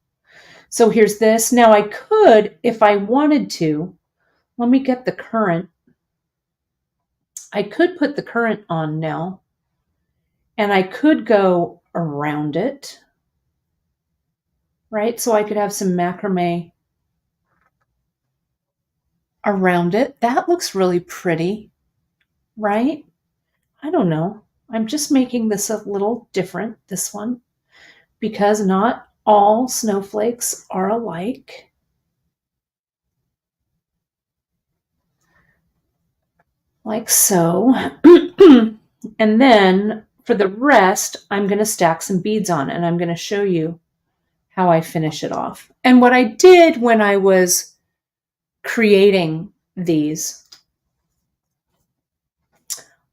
So here's this. Now I could, if I wanted to, let me get the current. I could put the current on now, and I could go around it, right? So I could have some macrame around it. That looks really pretty, right? I don't know. I'm just making this a little different, this one, because not all snowflakes are alike. like so. And then for the rest, I'm going to stack some beads on, and I'm going to show you how I finish it off. And what I did when I was creating these,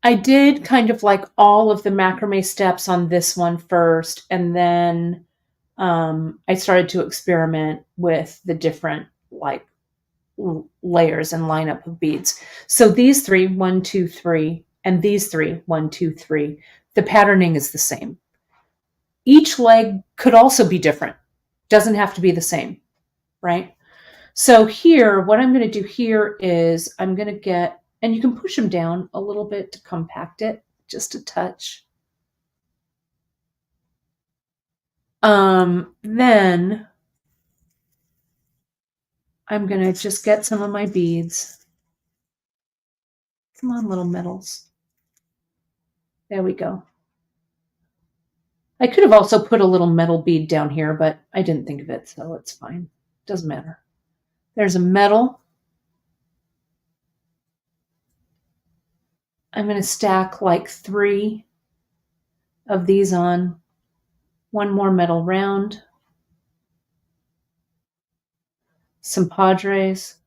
I did kind of like all of the macrame steps on this one first, and then I started to experiment with the different like layers and lineup of beads. So these three, 1, 2, 3, and these three, 1, 2, 3, the patterning is the same. Each leg could also be different. Doesn't have to be the same, right? So here, what I'm going to do here is I'm going to get, and you can push them down a little bit to compact it, just a touch. Then I'm going to just get some of my beads. Come on, little metals. There we go. I could have also put a little metal bead down here, but I didn't think of it, so it's fine. Doesn't matter. There's a metal. I'm going to stack like 3 of these on. One more metal round. Some Padres.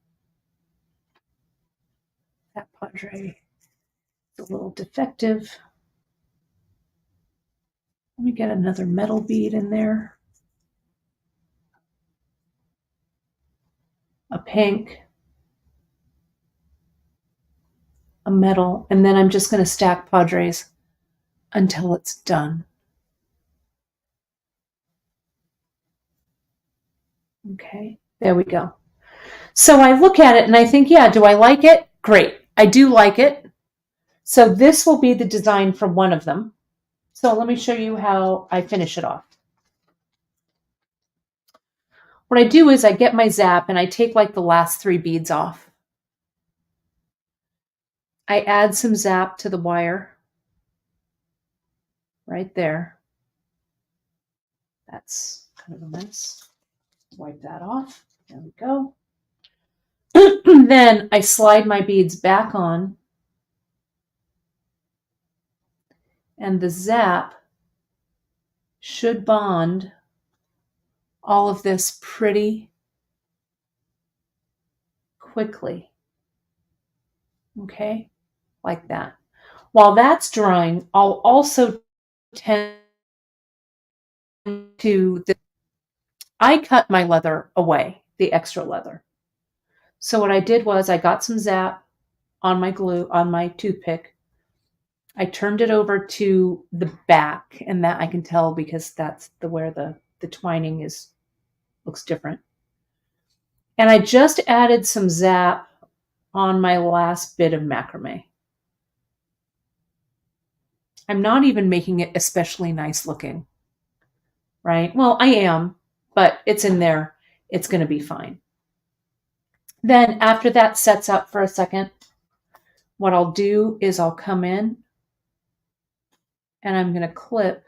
That Padre is a little defective. Let me get another metal bead in there. A pink. A metal. And then I'm just going to stack Padres until it's done. Okay, there we go. So I look at it and I think, yeah, do I like it? Great. I do like it. So this will be the design for one of them. So let me show you how I finish it off. What I do is I get my zap and I take like the last 3 beads off. I add some zap to the wire right there. That's kind of a mess. Wipe that off. There we go. Then I slide my beads back on, and the zap should bond all of this pretty quickly. Okay, like that. While that's drying, I'll also tend to, I cut my leather away, the extra leather. So what I did was I got some zap on my glue, on my toothpick. I turned it over to the back, and that I can tell because that's where the twining is, looks different. And I just added some zap on my last bit of macrame. I'm not even making it especially nice looking, right? Well, I am, but it's in there. It's going to be fine. Then after that sets up for a second, what I'll do is I'll come in and I'm going to clip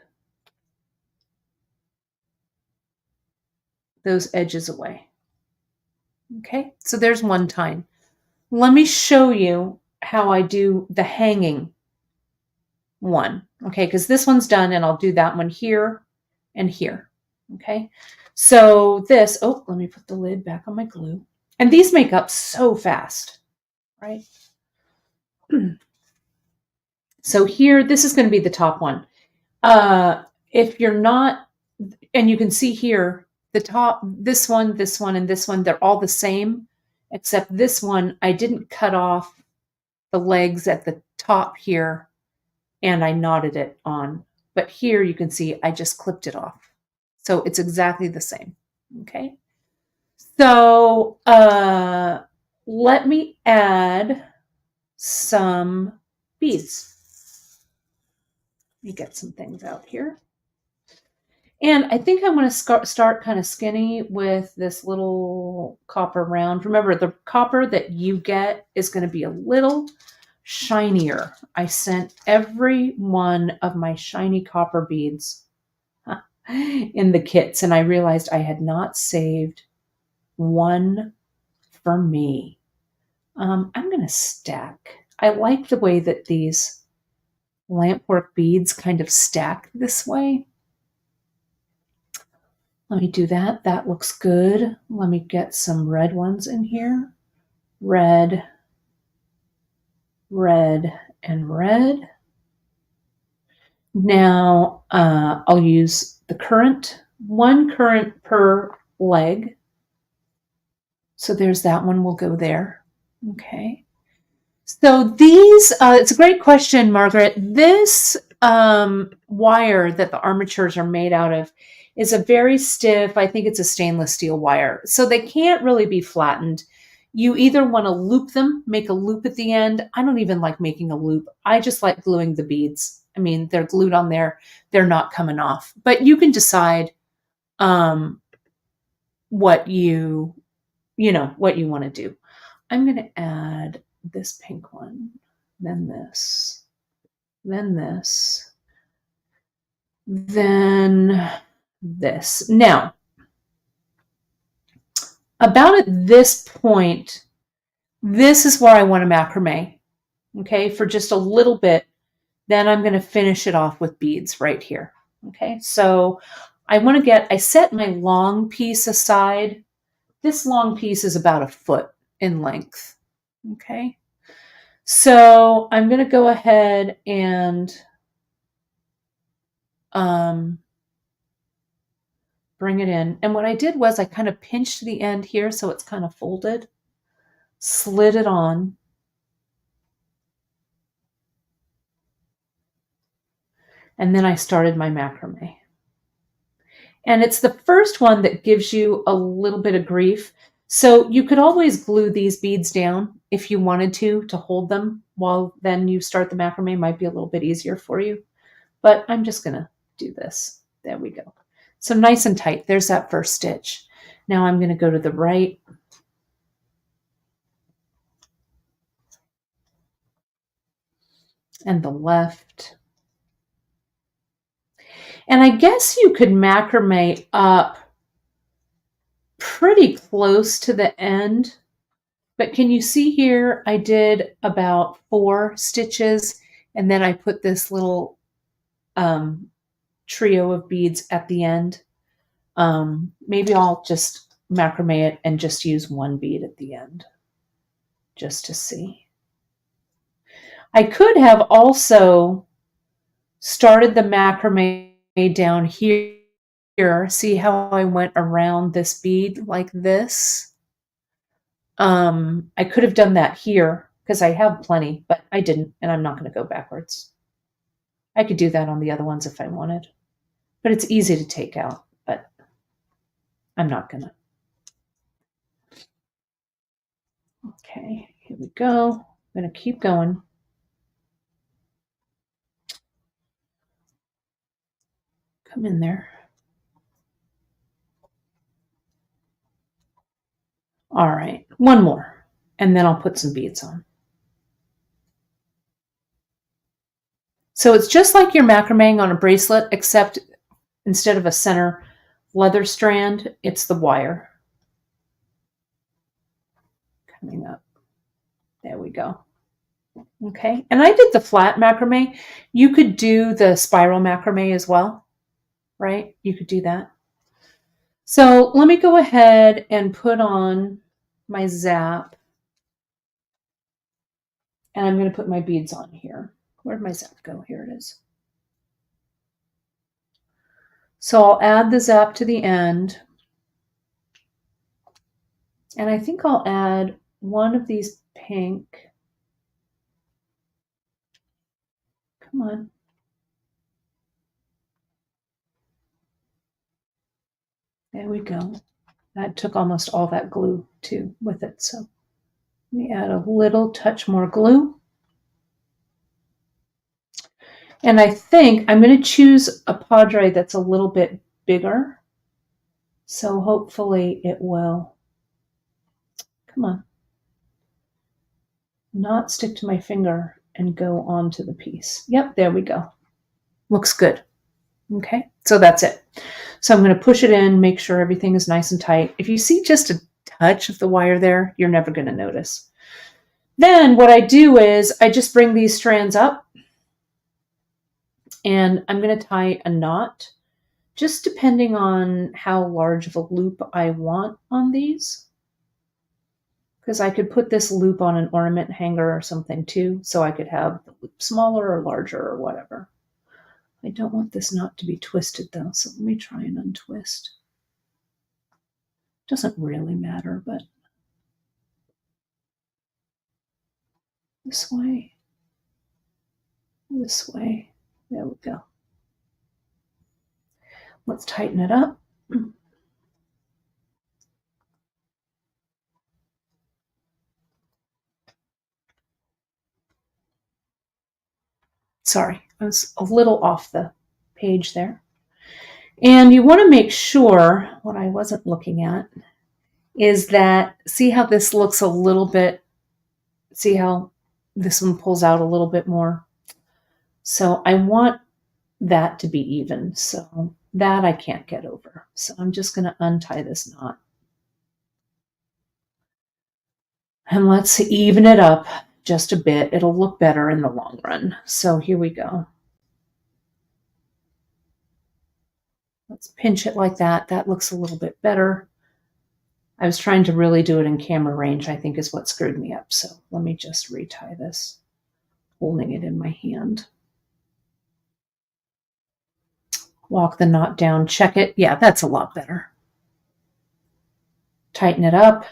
those edges away. Okay, so there's one time. Let me show you how I do the hanging one. Okay, because this one's done and I'll do that one here and here. Okay, so this, oh, let me put the lid back on my glue. And these make up so fast, right? So here, this is going to be the top one. If you're not, and you can see here, the top, this one, and this one, they're all the same, except this one, I didn't cut off the legs at the top here, and I knotted it on. But here you can see I just clipped it off. So it's exactly the same, okay? So let me add some beads. Let me get some things out here. And I think I'm going to start kind of skinny with this little copper round. Remember, the copper that you get is going to be a little shinier. I sent every one of my shiny copper beads in the kits, and I realized I had not saved one for me. I'm going to stack. I like the way that these lampwork beads kind of stack this way. Let me do that. That looks good. Let me get some red ones in here. Red, red, and red. Now I'll use the currant, one currant per leg. So there's that one, will go there. Okay. So these, it's a great question, Margaret. This wire that the armatures are made out of is a very stiff, I think it's a stainless steel wire. So they can't really be flattened. You either want to loop them, make a loop at the end. I don't even like making a loop. I just like gluing the beads. I mean, they're glued on there. They're not coming off. But you can decide what you want to do. I'm going to add this pink one, then this, then this, then this. Now, about at this point, this is where I want to macrame, okay, for just a little bit. Then I'm going to finish it off with beads right here. Okay, so I set my long piece aside. This long piece is about 1 foot in length. Okay, so I'm going to go ahead and bring it in. And what I did was I kind of pinched the end here so it's kind of folded, slid it on, and then I started my macrame. And it's the first one that gives you a little bit of grief. So you could always glue these beads down if you wanted to hold them while then you start the macrame. Might be a little bit easier for you. But I'm just going to do this. There we go. So nice and tight. There's that first stitch. Now I'm going to go to the right. And the left. And I guess you could macrame up pretty close to the end. But can you see here, I did about 4 stitches, and then I put this little trio of beads at the end. Maybe I'll just macrame it and just use 1 bead at the end, just to see. I could have also started the macrame down here. See how I went around this bead like this? I could have done that here because I have plenty, but I didn't, and I'm not going to go backwards. I could do that on the other ones if I wanted, but it's easy to take out, but I'm not going to. Okay, here we go. I'm going to keep going. Come in there. All right, 1 more, and then I'll put some beads on. So it's just like you're macrameing on a bracelet, except instead of a center leather strand, it's the wire. Coming up. There we go. Okay, and I did the flat macrame. You could do the spiral macrame as well, right? You could do that. So let me go ahead and put on my zap. And I'm going to put my beads on here. Where'd my zap go? Here it is. So I'll add the zap to the end. And I think I'll add 1 of these pink. Come on. There we go. That took almost all that glue too with it. So let me add a little touch more glue. And I think I'm going to choose a Padre that's a little bit bigger. So hopefully it will, come on, not stick to my finger and go onto the piece. Yep, there we go. Looks good. Okay, so that's it. So I'm going to push it in, make sure everything is nice and tight. If you see just a touch of the wire there, you're never going to notice. Then what I do is I just bring these strands up and I'm going to tie a knot, just depending on how large of a loop I want on these. Because I could put this loop on an ornament hanger or something too, so I could have the loop smaller or larger or whatever. I don't want this knot to be twisted though, so let me try and untwist. Doesn't really matter, but this way, this way, there we go. Let's tighten it up. Sorry, I was a little off the page there. And you want to make sure, what I wasn't looking at, is that, see how this looks a little bit, see how this one pulls out a little bit more? So I want that to be even. So that I can't get over. So I'm just going to untie this knot. And let's even it up just a bit. It'll look better in the long run. So here we go. Let's pinch it like that. That looks a little bit better. I was trying to really do it in camera range, I think is what screwed me up. So let me just retie this, holding it in my hand. Walk the knot down, check it. Yeah, that's a lot better. Tighten it up.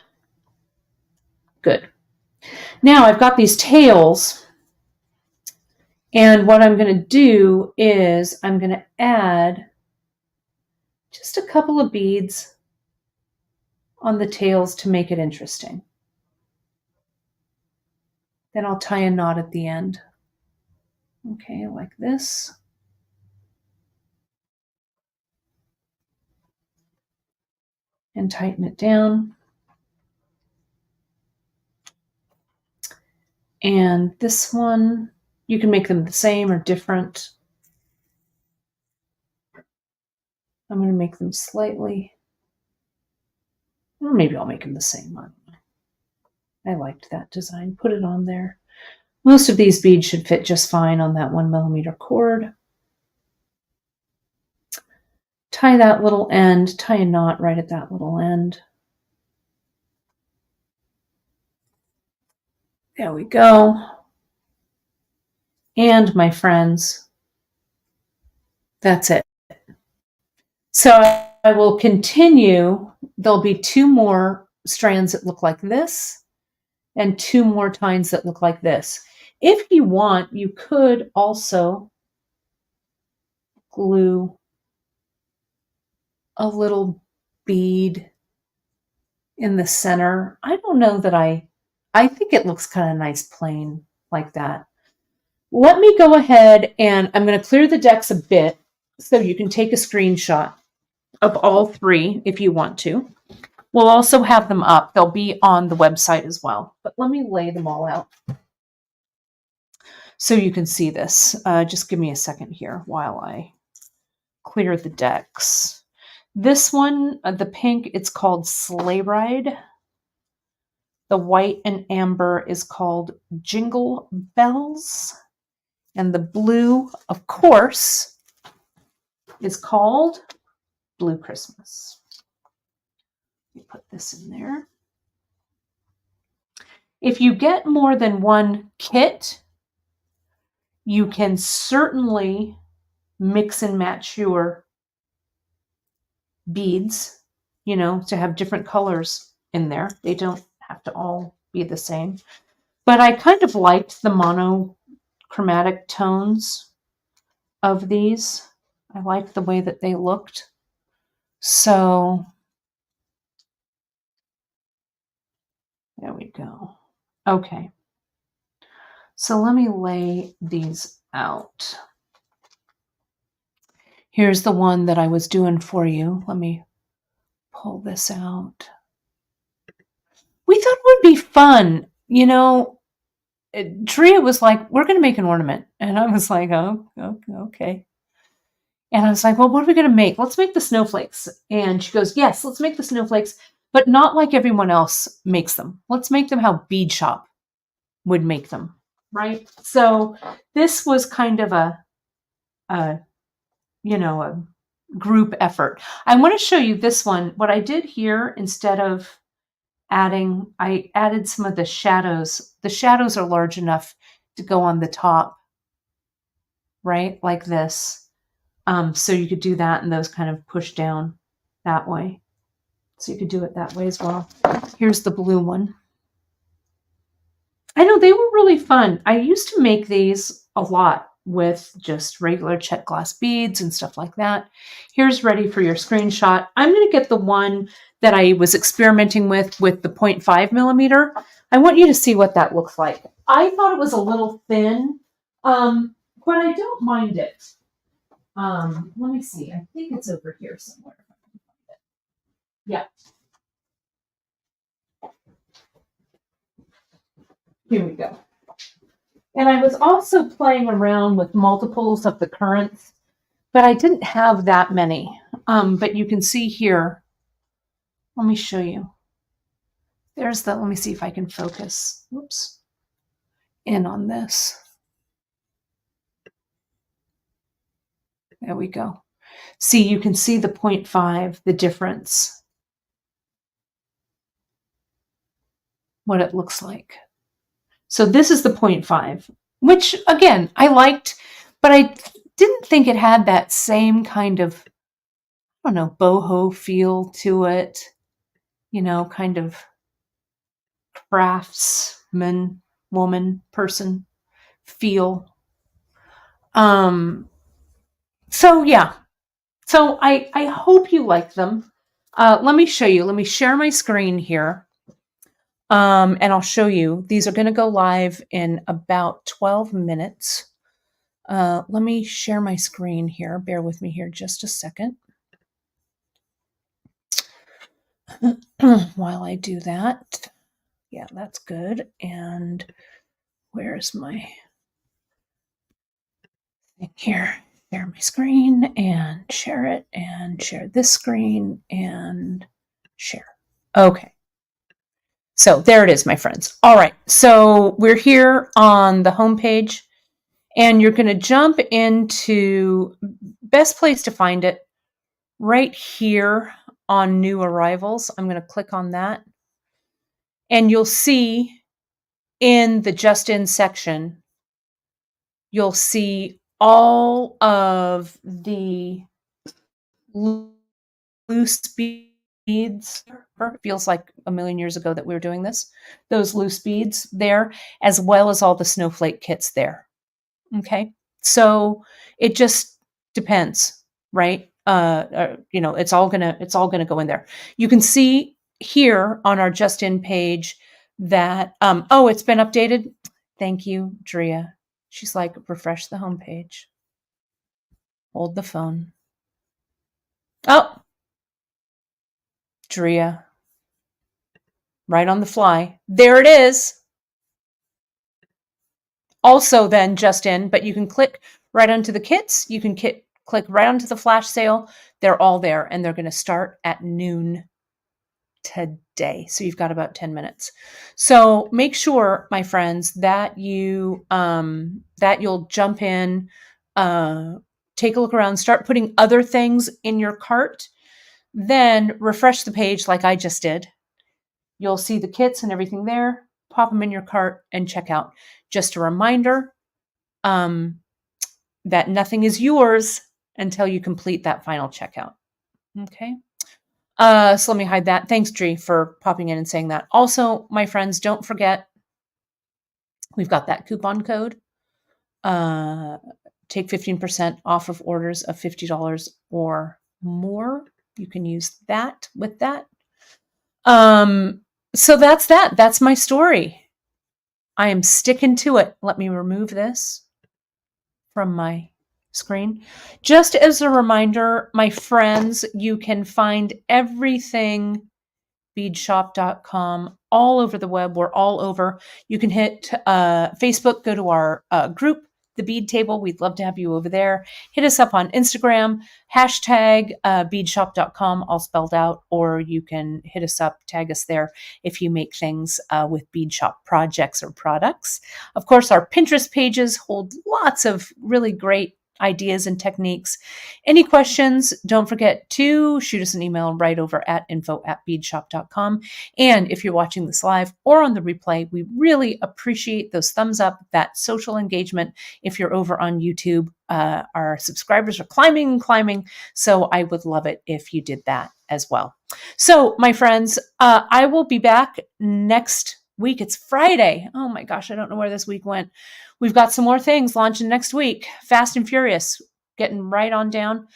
Good. Now I've got these tails, and what I'm going to do is I'm going to add just a couple of beads on the tails to make it interesting. Then I'll tie a knot at the end. Okay, like this. And tighten it down. And this one, you can make them the same or different. I'm going to make them slightly, or maybe I'll make them the same. I liked that design. Put it on there. Most of these beads should fit just fine on that 1mm cord. Tie that little end, tie a knot right at that little end. There we go. And my friends, that's it. So I will continue. There'll be 2 more strands that look like this and 2 more tines that look like this. If you want, you could also glue a little bead in the center. I don't know that I think it looks kind of nice plain like that. Let me go ahead and I'm going to clear the decks a bit so you can take a screenshot of all 3 if you want to. We'll also have them up. They'll be on the website as well. But let me lay them all out so you can see this. Just give me a second here while I clear the decks. This one, the pink, it's called Sleigh Ride. The white and amber is called Jingle Bells. And the blue, of course, is called Blue Christmas. Let me put this in there. If you get more than 1 kit, you can certainly mix and match your beads, you know, to have different colors in there. They don't have to all be the same. But I kind of liked the monochromatic tones of these. I liked the way that they looked. So there we go. Okay. So let me lay these out. Here's the one that I was doing for you. Let me pull this out. We thought it would be fun. You know, Tria was like, we're going to make an ornament. And I was like, oh, okay. And I was like, well, what are we going to make? Let's make the snowflakes. And she goes, yes, let's make the snowflakes, but not like everyone else makes them. Let's make them how bead shop would make them, right? So this was kind of a group effort. I want to show you this one. What I did here, instead of I added some of the shadows. The shadows are large enough to go on the top, right? Like this. So you could do that, and those kind of push down that way. So you could do it that way as well. Here's the blue one. I know they were really fun. I used to make these a lot with just regular check glass beads and stuff like that. Here's ready for your screenshot. I'm going to get the one that I was experimenting with the 0.5 millimeter. I want you to see what that looks like. I thought it was a little thin, but I don't mind it. Let me see. I think it's over here somewhere. Yeah. Here we go. And I was also playing around with multiples of the currants, but I didn't have that many. But you can see here. Let me show you. There's the, let me see if I can focus. Whoops. In on this. There we go. See, you can see the 0.5, the difference. What it looks like. So this is the 0.5, which again, I liked, but I didn't think it had that same kind of, I don't know, boho feel to it, you know, kind of craftsman, woman, person feel. So yeah, so I hope you like them. Let me show you. Let me share my screen here. And I'll show you. These are going to go live in about 12 minutes. Let me share my screen here. Bear with me here just a second. While I do that. Yeah, that's good. And where's my thing here? Share my screen and share it and share this screen and share. Okay. So there it is, my friends. All right. So we're here on the home page. And you're going to jump into best place to find it right here on new arrivals. I'm going to click on that. And you'll see in the just in section, you'll see all of the loose beads. It feels like a million years ago that we were doing this. Those loose beads there, as well as all the snowflake kits there. Okay. So it just depends, right? You know, it's all gonna go in there. You can see here on our just in page that, oh, it's been updated. Thank you, Drea. She's like, refresh the home page. Hold the phone. Oh, Drea. Right on the fly. There it is. Also then just in, but you can click right onto the kits. You can click right onto the flash sale. They're all there, and they're going to start at noon today. So you've got about 10 minutes. So make sure, my friends, that you'll jump in, take a look around, start putting other things in your cart, then refresh the page like I just did. You'll see the kits and everything there. Pop them in your cart and check out. Just a reminder that nothing is yours until you complete that final checkout. Okay. So let me hide that. Thanks, Dree, for popping in and saying that. Also, my friends, don't forget, we've got that coupon code. Take 15% off of orders of $50 or more. You can use that with that. So that's that. That's my story. I am sticking to it. Let me remove this from my screen. Just as a reminder, my friends, you can find everything beadshop.com all over the web. We're all over. You can hit Facebook, go to our group, the bead table. We'd love to have you over there. Hit us up on Instagram, hashtag beadshop.com, all spelled out, or you can hit us up, tag us there if you make things with bead shop projects or products. Of course, our Pinterest pages hold lots of really great ideas and techniques. Any questions, don't forget to shoot us an email right over at info@beadshop.com. And if you're watching this live or on the replay, we really appreciate those thumbs up, that social engagement. If you're over on YouTube, our subscribers are climbing. So I would love it if you did that as well. So my friends, I will be back next week. It's Friday. Oh my gosh, I don't know where this week went. We've got some more things launching next week. Fast and furious, getting right on down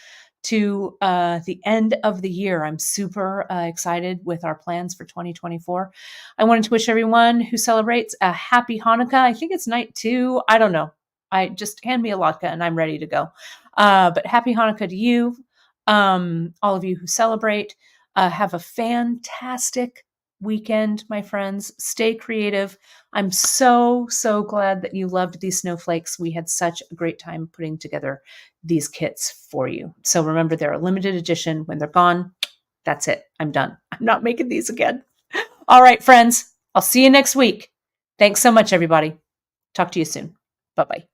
to the end of the year. I'm super excited with our plans for 2024. I wanted to wish everyone who celebrates a happy Hanukkah. I think it's night 2. I don't know. I just hand me a latke and I'm ready to go. But happy Hanukkah to you, all of you who celebrate. Have a fantastic weekend, my friends. Stay creative. I'm so glad that you loved these snowflakes. We had such a great time putting together these kits for you. So remember, they're a limited edition. When they're gone, that's it. I'm done. I'm not making these again. All right, friends. I'll see you next week. Thanks so much, everybody. Talk to you soon. Bye-bye.